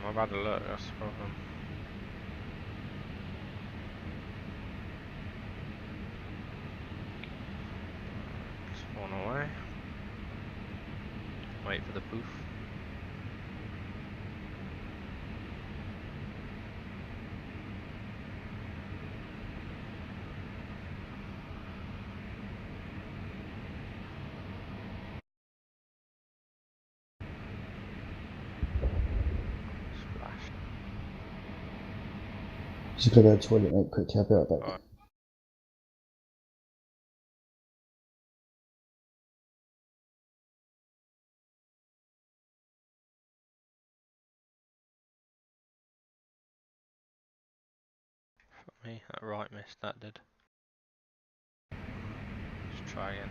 [SPEAKER 1] I've had a look, that's the problem. Spawn away. Wait for the poof. Splashed.
[SPEAKER 2] Just gonna go to the toilet, mate, quickly. I'll be right back.
[SPEAKER 1] Right. Fuck me, that right missed, that did. Let's try again.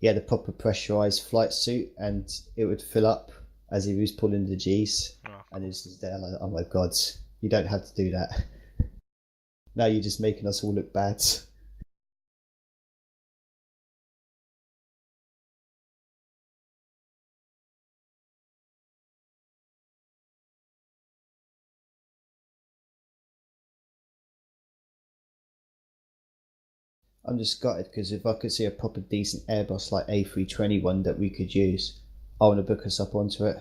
[SPEAKER 2] he had a proper pressurized flight suit, and it would fill up as he was pulling the G's,
[SPEAKER 1] Oh,
[SPEAKER 2] and it was just there like, oh my god, you don't have to do that. Now you're just making us all look bad. I'm just gutted because if I could see a proper decent Airbus like A321 that we could use, I want to book us up onto it.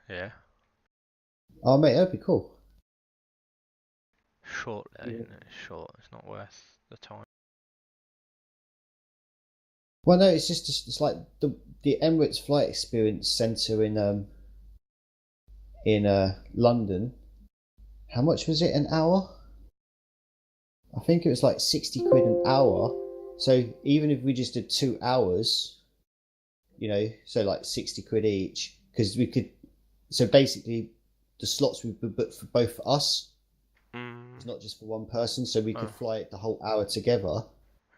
[SPEAKER 1] yeah.
[SPEAKER 2] Oh mate, that'd be cool.
[SPEAKER 1] Short, though,
[SPEAKER 2] Yeah.
[SPEAKER 1] isn't it? Short. It's not worth the time.
[SPEAKER 2] Well, no, it's just it's like the Emirates Flight Experience Centre in London. How much was it an hour? I think it was like 60 quid an hour. So even if we just did 2 hours, so like 60 quid each, because we could. So basically, the slots we would book for both for us. It's not just for one person, so we could fly it the whole hour together.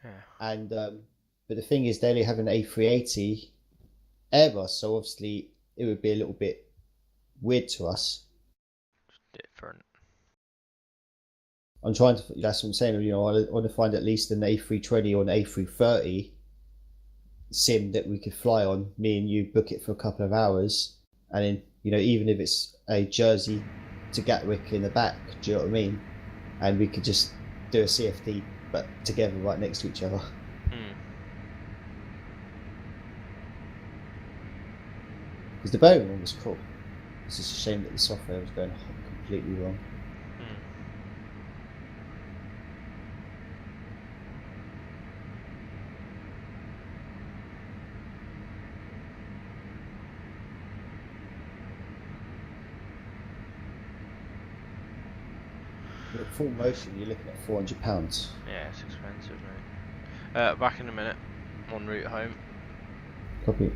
[SPEAKER 1] Yeah.
[SPEAKER 2] And but the thing is, they only have an A380 Airbus, so obviously it would be a little bit weird to us.
[SPEAKER 1] Different.
[SPEAKER 2] I'm trying to. That's what I'm saying. I want to find at least an A320 or an A330 sim that we could fly on. Me and you book it for a couple of hours, and then even if it's a Jersey to Gatwick in the back, do you know what I mean? And we could just do a CFD, but together, right next to each other. Because the Boeing one was cool. It's just a shame that the software was going completely wrong. At full motion, you're looking at £400.
[SPEAKER 1] Yeah, it's expensive, mate. Back in a minute. En route home.
[SPEAKER 2] Copy.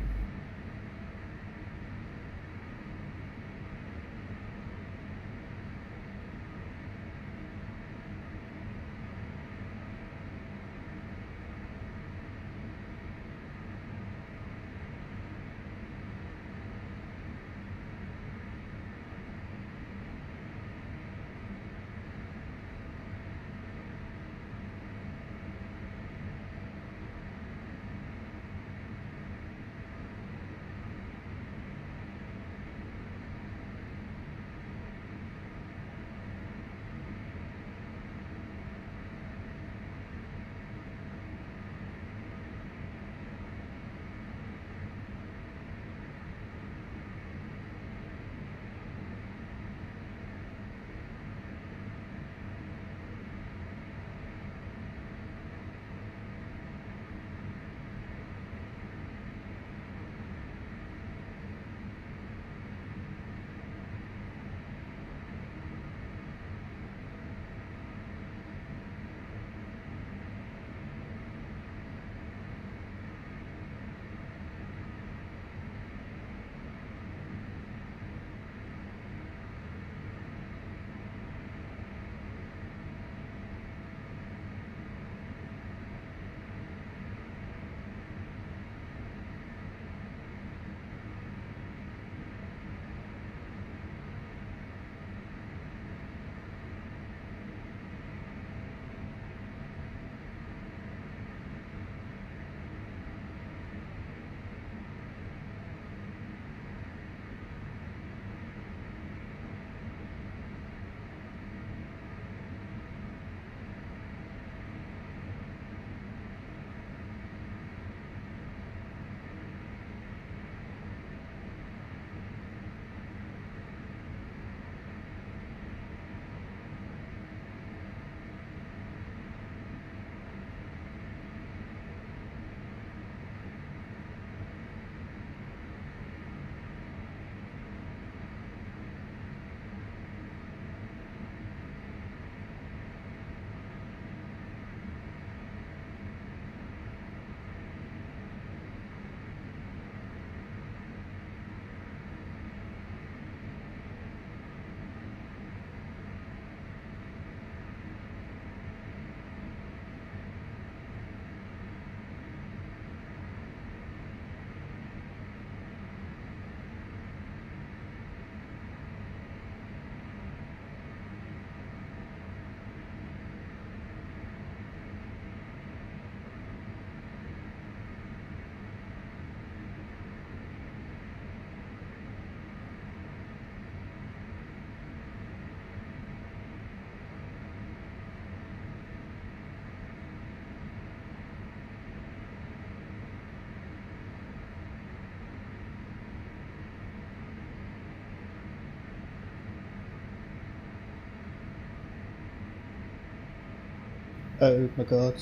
[SPEAKER 2] Oh my god.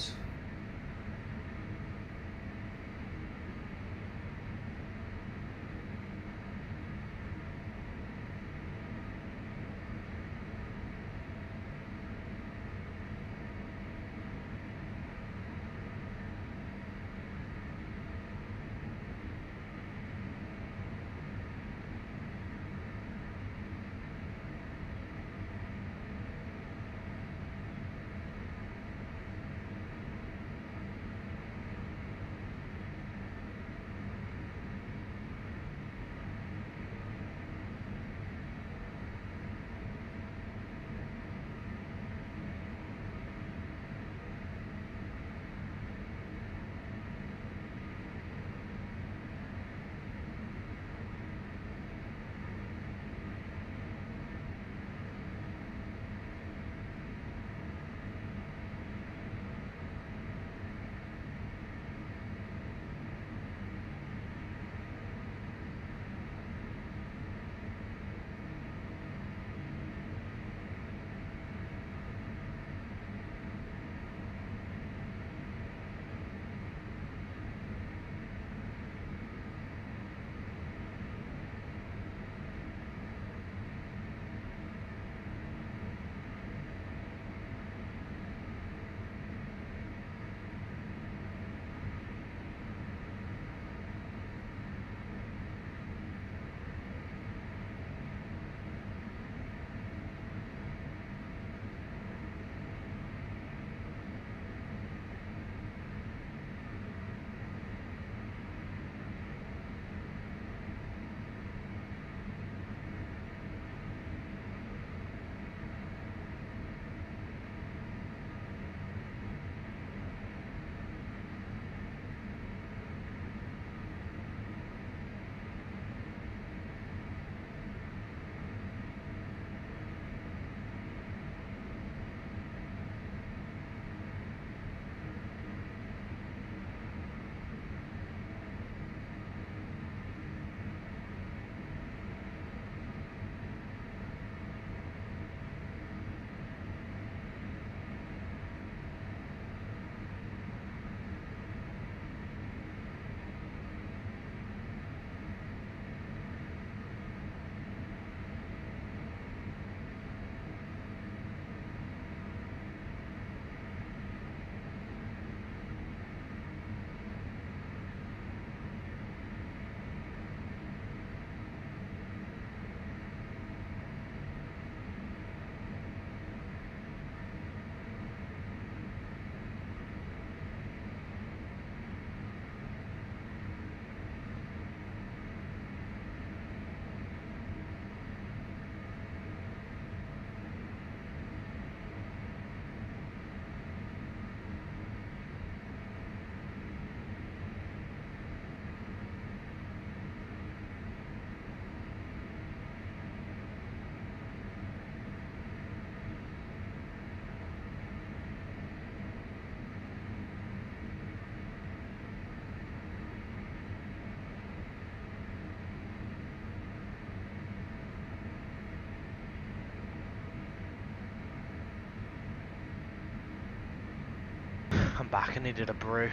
[SPEAKER 1] I'm back. I needed a brew.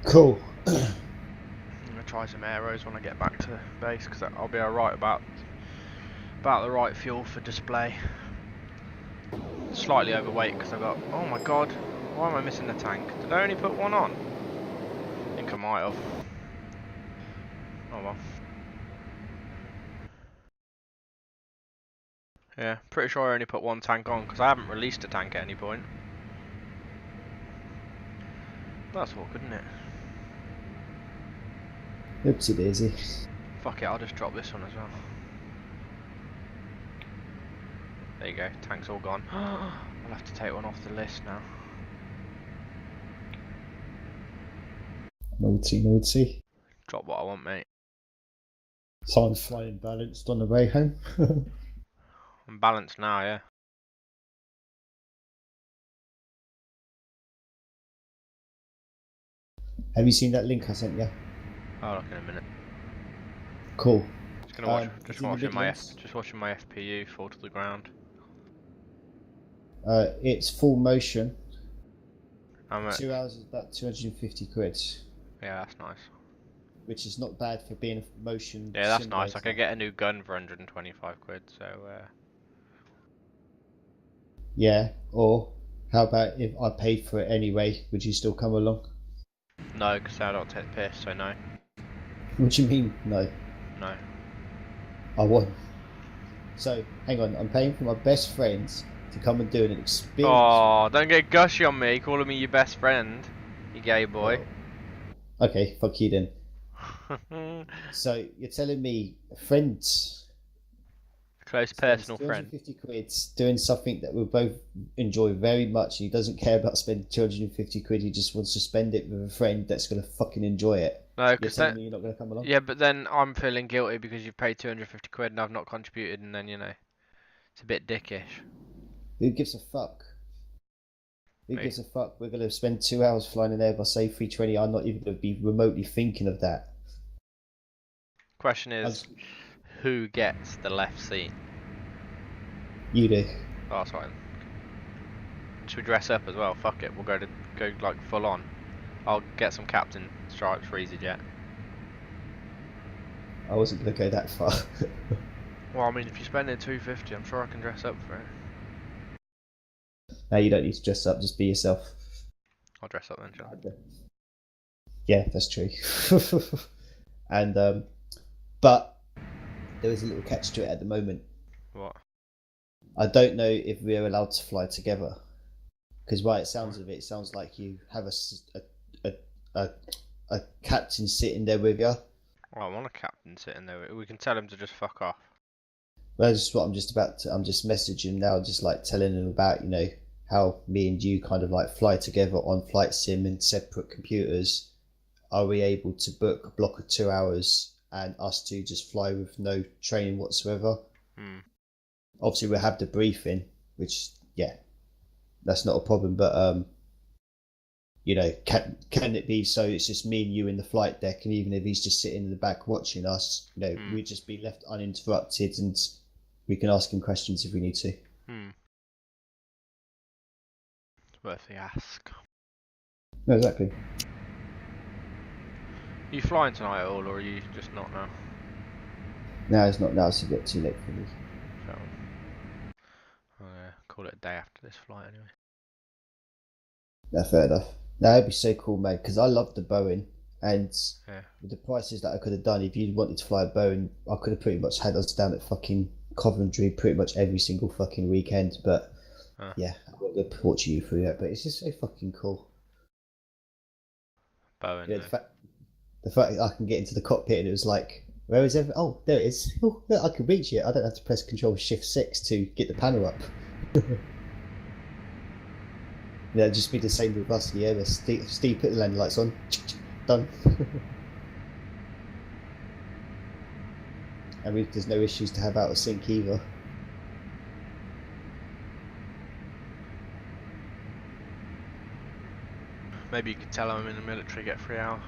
[SPEAKER 2] Cool.
[SPEAKER 1] I'm gonna try some aeros when I get back to base because I'll be alright about the right fuel for display. Slightly overweight because I got. Oh my god! Why am I missing the tank? Did I only put one on? I think I might have. Oh well. Yeah, pretty sure I only put one tank on because I haven't released a tank at any point. That's awkward, isn't it?
[SPEAKER 2] Oopsie daisy.
[SPEAKER 1] Fuck it, I'll just drop this one as well. There you go, tank's all gone. I'll have to take one off the list now.
[SPEAKER 2] Naughty, naughty.
[SPEAKER 1] Drop what I want, mate.
[SPEAKER 2] Someone flying balanced on the way home.
[SPEAKER 1] I'm balanced now, yeah.
[SPEAKER 2] Have you seen that link I sent you?
[SPEAKER 1] I'll look in a minute.
[SPEAKER 2] Cool.
[SPEAKER 1] Just gonna watch,
[SPEAKER 2] it's in the Midlands.
[SPEAKER 1] just watching my FPU fall to the ground.
[SPEAKER 2] It's full motion.
[SPEAKER 1] How much?
[SPEAKER 2] 2 hours is about 250 quid,
[SPEAKER 1] Yeah, that's nice.
[SPEAKER 2] which is not bad for being a motion
[SPEAKER 1] Yeah, that's nice. I
[SPEAKER 2] simulator.
[SPEAKER 1] could get a new gun for 125 quid, so
[SPEAKER 2] Yeah, or how about if I paid for it anyway, would you still come along?
[SPEAKER 1] no, because I don't take the piss, so no.
[SPEAKER 2] What do you mean? No,
[SPEAKER 1] No.
[SPEAKER 2] I won't. So, hang on, I'm paying for my best friends to come and do an experience.
[SPEAKER 1] Oh, don't get gushy on me, calling me your best friend, you gay boy.
[SPEAKER 2] Well, okay, fuck you then. So, you're telling me friends
[SPEAKER 1] Close
[SPEAKER 2] spends
[SPEAKER 1] personal friend.
[SPEAKER 2] 250 quid doing something that we both enjoy very much. He doesn't care about spending 250 quid. He just wants to spend it with a friend that's going to fucking enjoy it.
[SPEAKER 1] No,
[SPEAKER 2] You're
[SPEAKER 1] because
[SPEAKER 2] telling me you're not going to come along?
[SPEAKER 1] yeah, but then I'm feeling guilty because you've paid 250 quid and I've not contributed, and then it's a bit dickish.
[SPEAKER 2] Who gives a fuck? Who
[SPEAKER 1] Me.
[SPEAKER 2] gives a fuck? We're going to spend 2 hours flying an Airbus A320. I'm not even going to be remotely thinking of that.
[SPEAKER 1] Question is, who gets the left seat?
[SPEAKER 2] You do.
[SPEAKER 1] Oh, that's fine. Should we dress up as well? Fuck it, we'll go like full on. I'll get some captain stripes for EasyJet.
[SPEAKER 2] I wasn't going to go that far.
[SPEAKER 1] Well, I mean, if you're spending 250, I'm sure I can dress up for it.
[SPEAKER 2] No, you don't need to dress up. Just be yourself.
[SPEAKER 1] I'll dress up then, shall I?
[SPEAKER 2] Yeah, that's true. And but there is a little catch to it at the moment.
[SPEAKER 1] What?
[SPEAKER 2] I don't know if we're allowed to fly together, because by it sounds of it, it sounds like you have a captain sitting there with you.
[SPEAKER 1] Well, I want a captain sitting there. We can tell him to just fuck off.
[SPEAKER 2] Well, that's just what I'm just about to. I'm just messaging now, just like telling him about how me and you kind of like fly together on flight sim and separate computers. Are we able to book a block of 2 hours and us two just fly with no training whatsoever? Obviously, we'll have the briefing, which, yeah, that's not a problem. But, can it be so it's just me and you in the flight deck, and even if he's just sitting in the back watching us, we'd just be left uninterrupted and we can ask him questions if we need to.
[SPEAKER 1] It's worth the ask.
[SPEAKER 2] No, exactly.
[SPEAKER 1] Are you flying tonight at all, or are you just not now?
[SPEAKER 2] No, it's not now. It's a bit too late for me.
[SPEAKER 1] So, I'll call it a day after this flight anyway.
[SPEAKER 2] No, fair enough. No, it'd be so cool, mate, because I love the Boeing, and
[SPEAKER 1] Yeah.
[SPEAKER 2] with the prices that I could have done, if you wanted to fly a Boeing, I could have pretty much had us down at fucking Coventry pretty much every single fucking weekend. But yeah, I won't go torture you through that. But it's just so fucking cool.
[SPEAKER 1] Boeing.
[SPEAKER 2] Yeah, the fact that I can get into the cockpit and it was like, where is everything? Oh, there it is. Oh, look, I can reach it. I don't have to press Control Shift 6 to get the panel up. Yeah, it'd just be the same with us. Yeah, Steve put the landing lights on. Done. And there's no issues to have out of sync either.
[SPEAKER 1] Maybe you could tell I'm in the military, get 3 hours.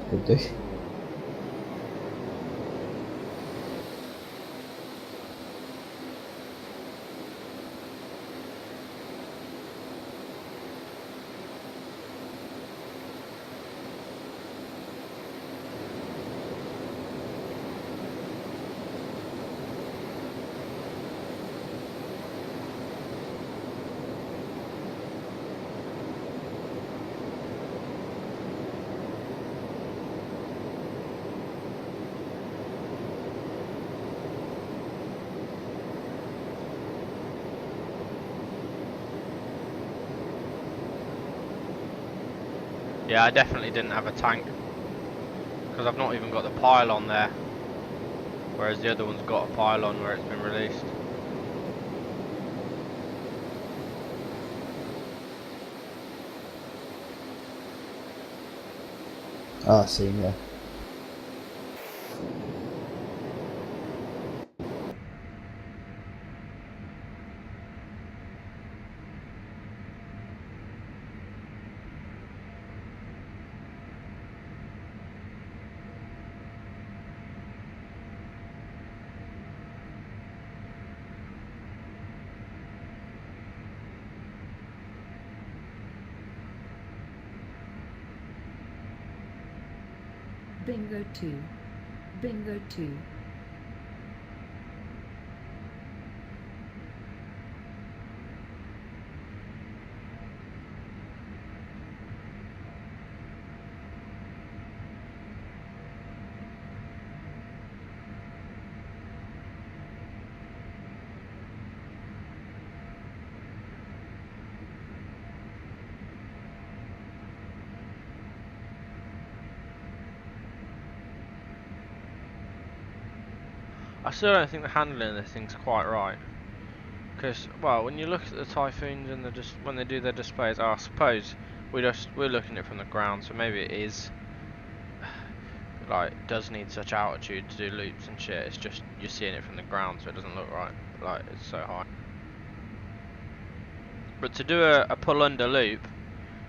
[SPEAKER 2] Could do.
[SPEAKER 1] Yeah, I definitely didn't have a tank, because I've not even got the pylon there, whereas the other one's got a pylon where it's been released.
[SPEAKER 2] Ah, I see, yeah.
[SPEAKER 3] Bingo 2. Bingo 2.
[SPEAKER 1] I still don't think the handling of this thing's quite right. Because, well, when you look at the Typhoons and when they do their displays, I suppose we're looking at it from the ground, so maybe it is like does need such altitude to do loops and shit. It's just you're seeing it from the ground, so it doesn't look right. Like it's so high. But to do a pull under loop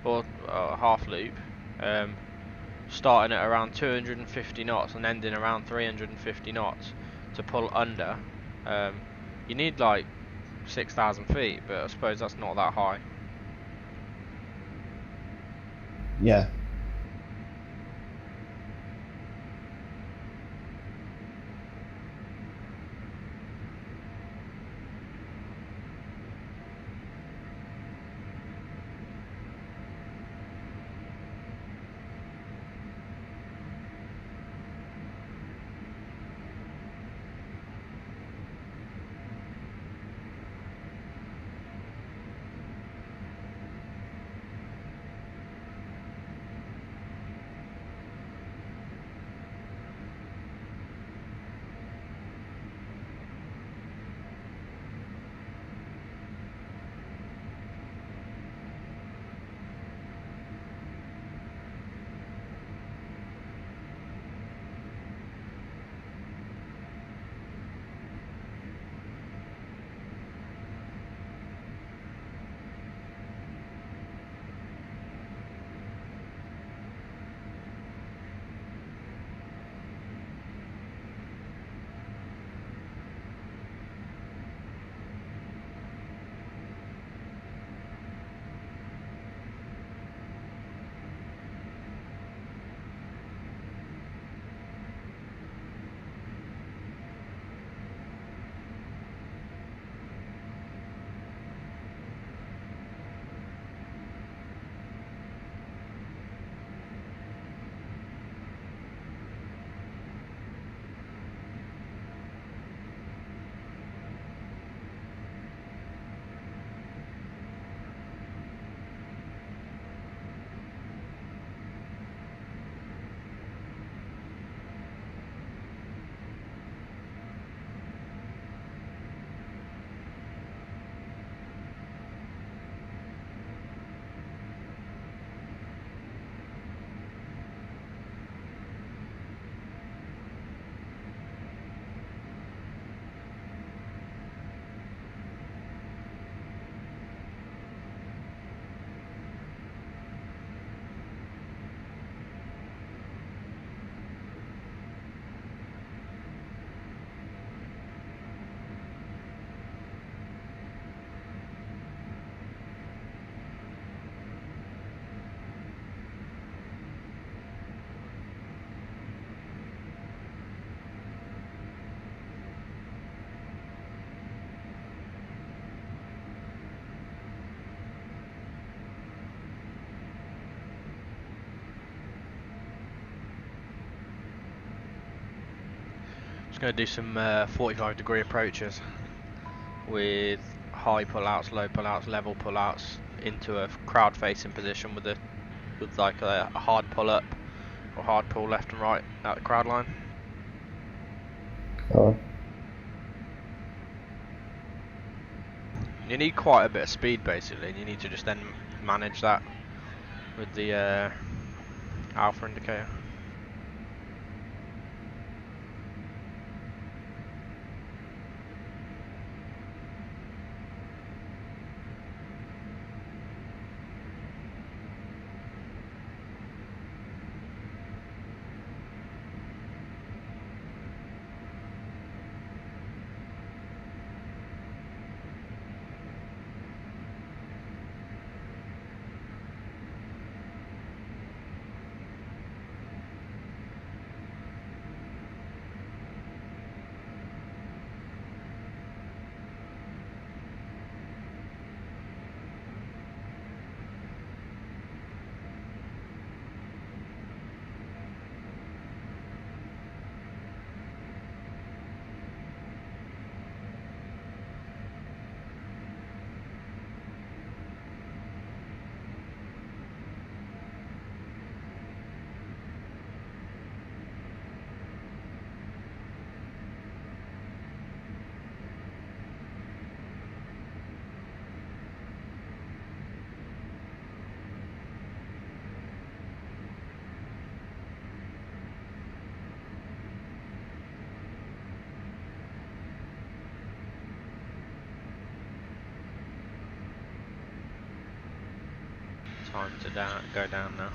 [SPEAKER 1] or a half loop, starting at around 250 knots and ending around 350 knots to pull under, you need like 6,000 feet, but I suppose that's not that high.
[SPEAKER 2] Yeah.
[SPEAKER 1] Just going to do some 45-degree approaches with high pullouts, low pullouts, level pullouts into a crowd-facing position with like a hard pull up or hard pull left and right at the crowd line.
[SPEAKER 2] Oh.
[SPEAKER 1] You need quite a bit of speed basically, and you need to just then manage that with the alpha indicator. Time to go down now.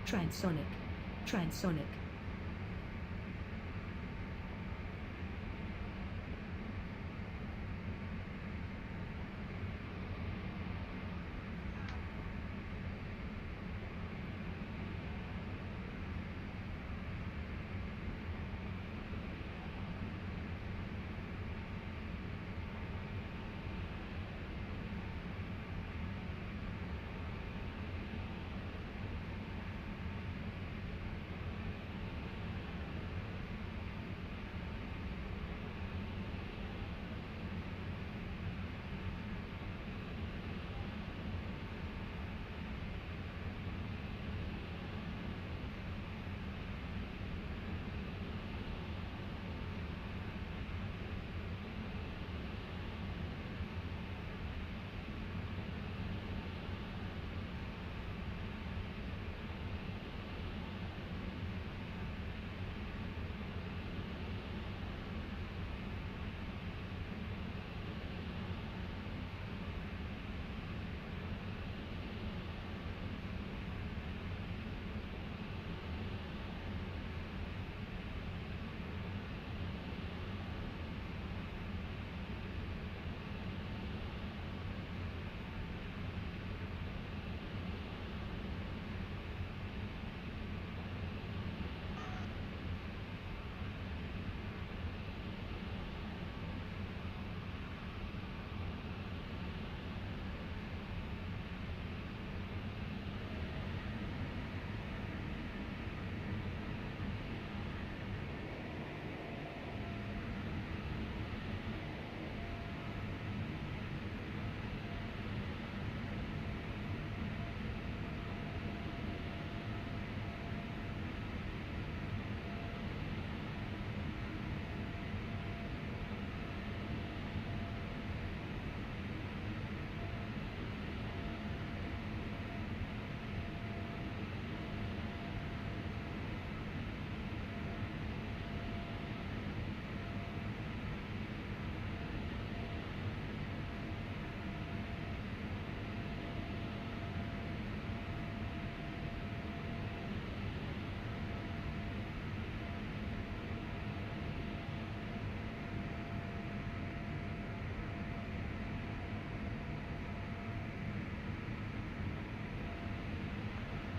[SPEAKER 3] Transonic. Transonic.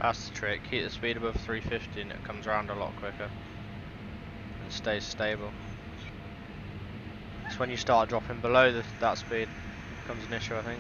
[SPEAKER 1] That's the trick. Keep the speed above 350 and it comes around a lot quicker and stays stable. It's when you start dropping below that speed becomes an issue, I think.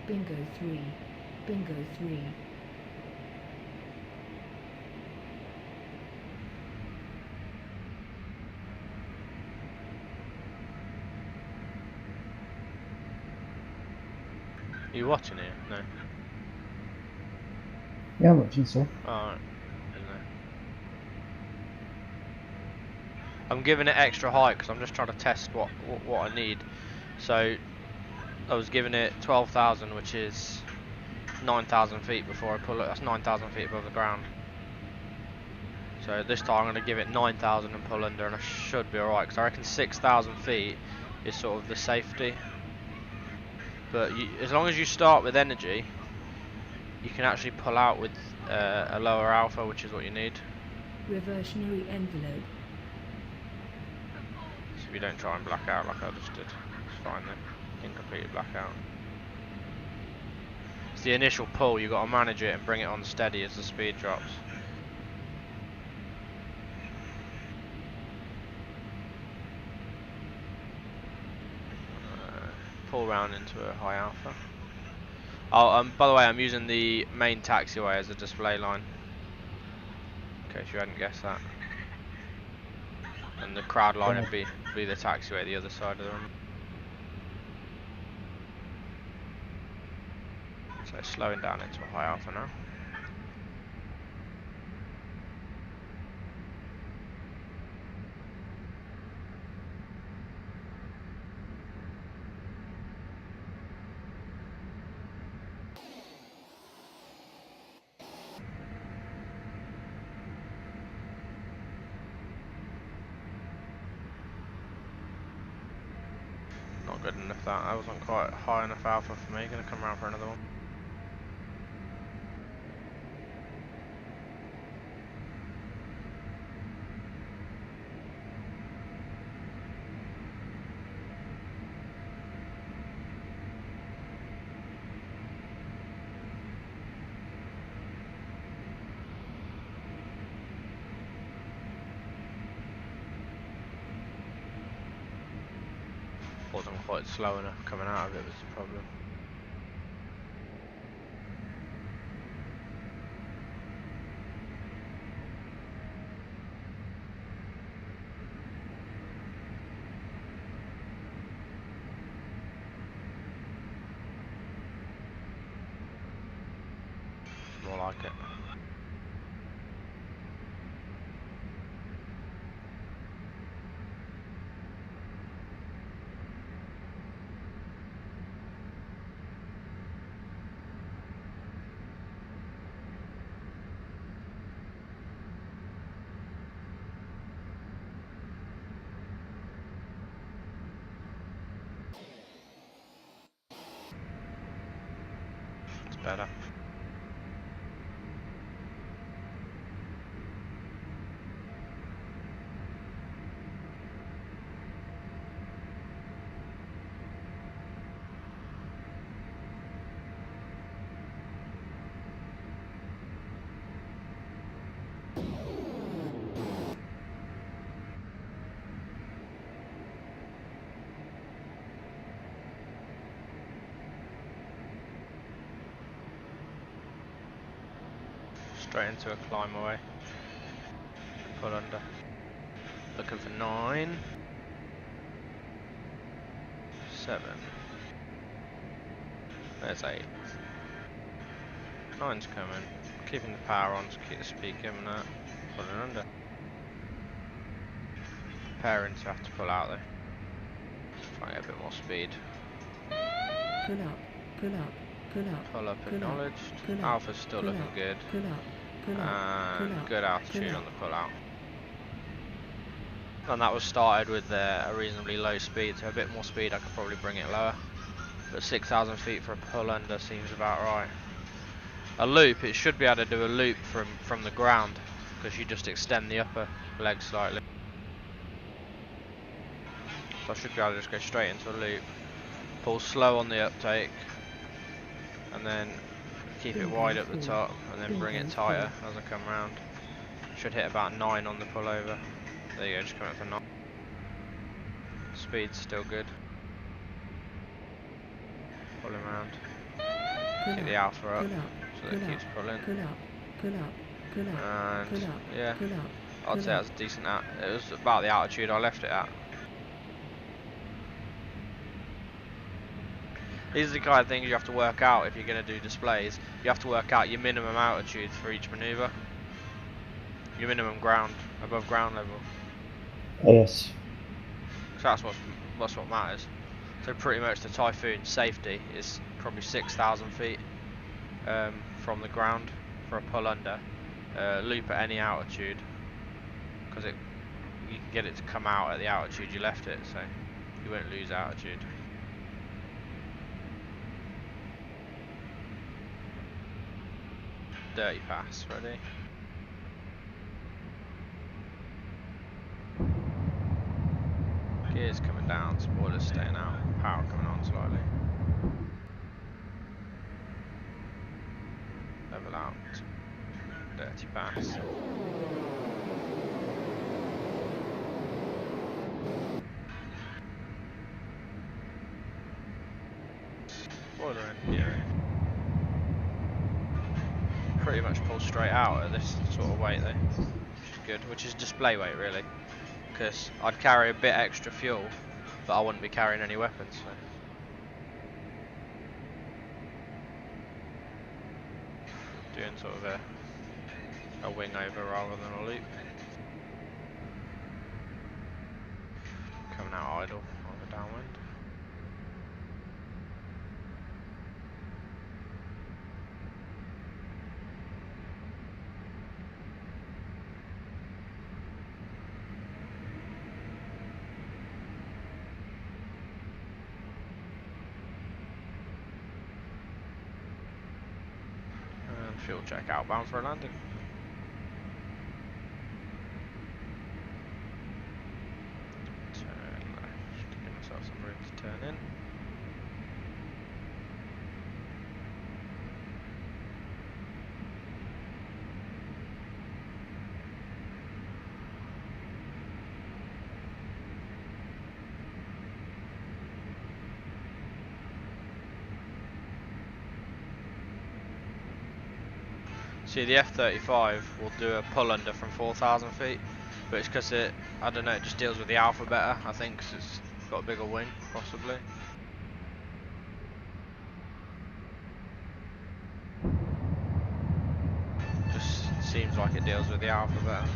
[SPEAKER 3] Bingo 3. Bingo 3.
[SPEAKER 1] Are you watching it? No.
[SPEAKER 4] Yeah, I'm watching, sir.
[SPEAKER 1] Alright. I'm giving it extra height because I'm just trying to test what I need. So I was giving it 12,000, which is 9,000 feet before I pull it. That's 9,000 feet above the ground. So this time I'm going to give it 9,000 and pull under, and I should be alright, because I reckon 6,000 feet is sort of the safety. But as long as you start with energy, you can actually pull out with a lower alpha, which is what you need.
[SPEAKER 3] Reversionary envelope.
[SPEAKER 1] So if you don't try and black out like I just did, it's fine then. You can completely black out. It's the initial pull, you've got to manage it and bring it on steady as the speed drops. Pull round into a high alpha. Oh, by the way, I'm using the main taxiway as a display line, in case you hadn't guessed that. And the crowd line would be the taxiway the other side of the room. So slowing down into a high alpha now. Not good enough that. That wasn't quite high enough alpha for me. Gonna come around for another one. Wasn't quite slow enough coming out of it was the problem. More like it. It's better. Straight into a climb away. Pull under. Looking for 9. 7. There's 8. 9's coming. Keeping the power on to keep the speed coming out. Pulling under. Preparing to have to pull out though. Try and get a bit more speed.
[SPEAKER 3] Pull up, pull up, pull up.
[SPEAKER 1] Pull up
[SPEAKER 3] pull
[SPEAKER 1] acknowledged.
[SPEAKER 3] Up, pull up,
[SPEAKER 1] Alpha's still
[SPEAKER 3] pull
[SPEAKER 1] looking
[SPEAKER 3] up,
[SPEAKER 1] good.
[SPEAKER 3] Pull up, pull up,
[SPEAKER 1] And
[SPEAKER 3] pull up,
[SPEAKER 1] good altitude
[SPEAKER 3] pull
[SPEAKER 1] on
[SPEAKER 3] up.
[SPEAKER 1] the pull out. And that was started with a reasonably low speed, so a bit more speed I could probably bring it lower. But 6,000 feet for a pull under seems about right. A loop, it should be able to do a loop from the ground, because you just extend the upper leg slightly. So I should be able to just go straight into a loop, pull slow on the uptake, and then keep it wide at the top, and then bring it tighter as I come round. Should hit about 9 on the pullover. There you go, just coming up for 9. Speed's still good. Pulling around. Keep the alpha up, so that it keeps pulling.
[SPEAKER 3] Pull up, pull up, pull up,
[SPEAKER 1] And
[SPEAKER 3] pull up,
[SPEAKER 1] yeah,
[SPEAKER 3] pull up.
[SPEAKER 1] I'd say that's a decent it was about the altitude I left it at. These are the kind of things you have to work out if you're going to do displays. You have to work out your minimum altitudes for each manoeuvre. Your minimum ground, above ground level.
[SPEAKER 2] Yes.
[SPEAKER 1] So that's what matters. So pretty much the Typhoon's safety is probably 6,000 feet from the ground for a pull under. Loop at any altitude, because you can get it to come out at the altitude you left it, so you won't lose altitude. dirty pass, ready? Gears coming down, spoilers staying out, power coming on slightly. Level out, dirty pass. Spoiler in, yeah. Pretty much pull straight out at this sort of weight though, which is good, which is display weight really, because I'd carry a bit extra fuel, but I wouldn't be carrying any weapons. So. Doing sort of a wing over rather than a loop. Coming out idle on the downwind. Fuel check outbound for a landing. Turn left, give myself some room to turn in. See, the F-35 will do a pull under from 4,000 feet, but it's because it, I don't know, it just deals with the alpha better, I think, because it's got a bigger wing, possibly. Just seems like it deals with the alpha better.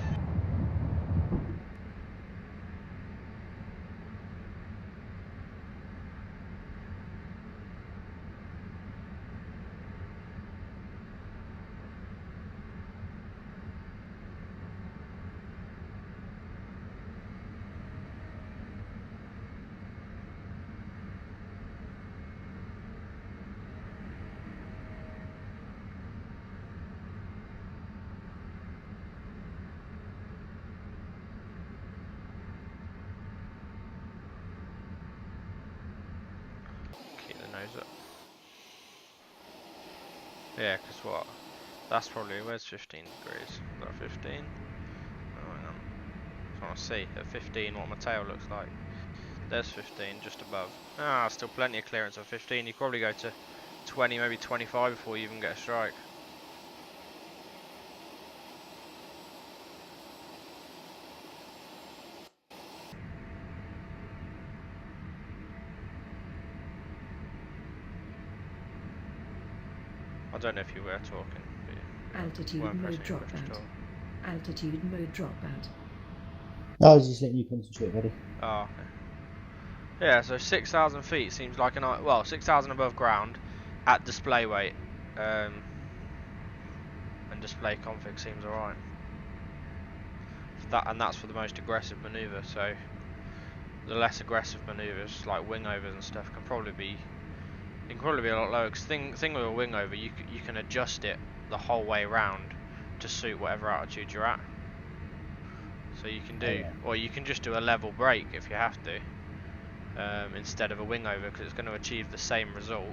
[SPEAKER 1] Keep the nose up. Yeah, because what? That's probably, where's 15 degrees? Is that 15? Oh, hang on. I want to see at 15 what my tail looks like. There's 15 just above. Ah, still plenty of clearance at 15. You probably go to 20, maybe 25 before you even get a strike. I don't know if you were talking. But
[SPEAKER 3] Altitude
[SPEAKER 1] weren't
[SPEAKER 3] mode
[SPEAKER 1] pressing your push at
[SPEAKER 3] dropout.
[SPEAKER 1] all.
[SPEAKER 3] Altitude mode dropout.
[SPEAKER 2] I was just letting you concentrate, buddy.
[SPEAKER 1] Oh, okay. Yeah, so 6,000 feet seems like well, 6,000 above ground at display weight, and display config seems alright. And that's for the most aggressive manoeuvre. So the less aggressive manoeuvres, like wing overs and stuff, can probably be a lot lower. Because thing with a wing over, you can adjust it the whole way round to suit whatever altitude you're at. So you can do, or you can just do a level break if you have to. Instead of a wing over, because it's going to achieve the same result,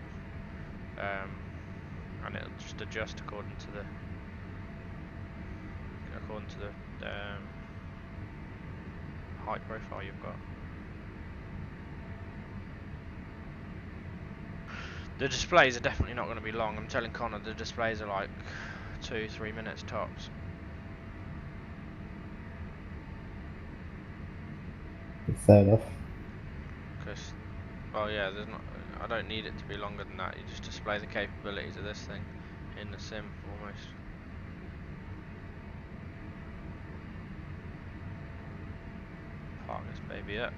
[SPEAKER 1] and it'll just adjust according to the height profile you've got. The displays are definitely not going to be long. I'm telling Connor the displays are like 2-3 minutes tops.
[SPEAKER 2] Fair enough.
[SPEAKER 1] Because, well, yeah, I don't need it to be longer than that. You just display the capabilities of this thing in the sim almost. Park this baby up.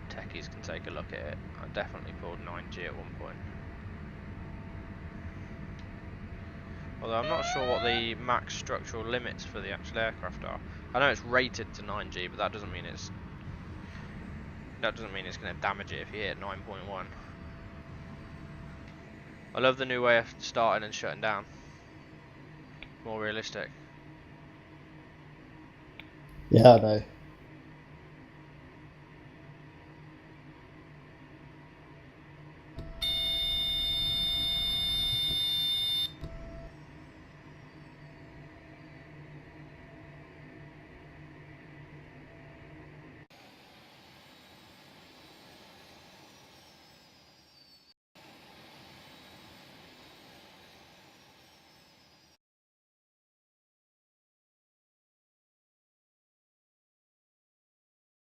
[SPEAKER 1] Techies can take a look at it. I definitely pulled 9G at one point. Although I'm not sure what the max structural limits for the actual aircraft are. I know it's rated to 9G, but that doesn't mean it's going to damage it if you hit 9.1. I love the new way of starting and shutting down. More realistic.
[SPEAKER 4] Yeah, I know.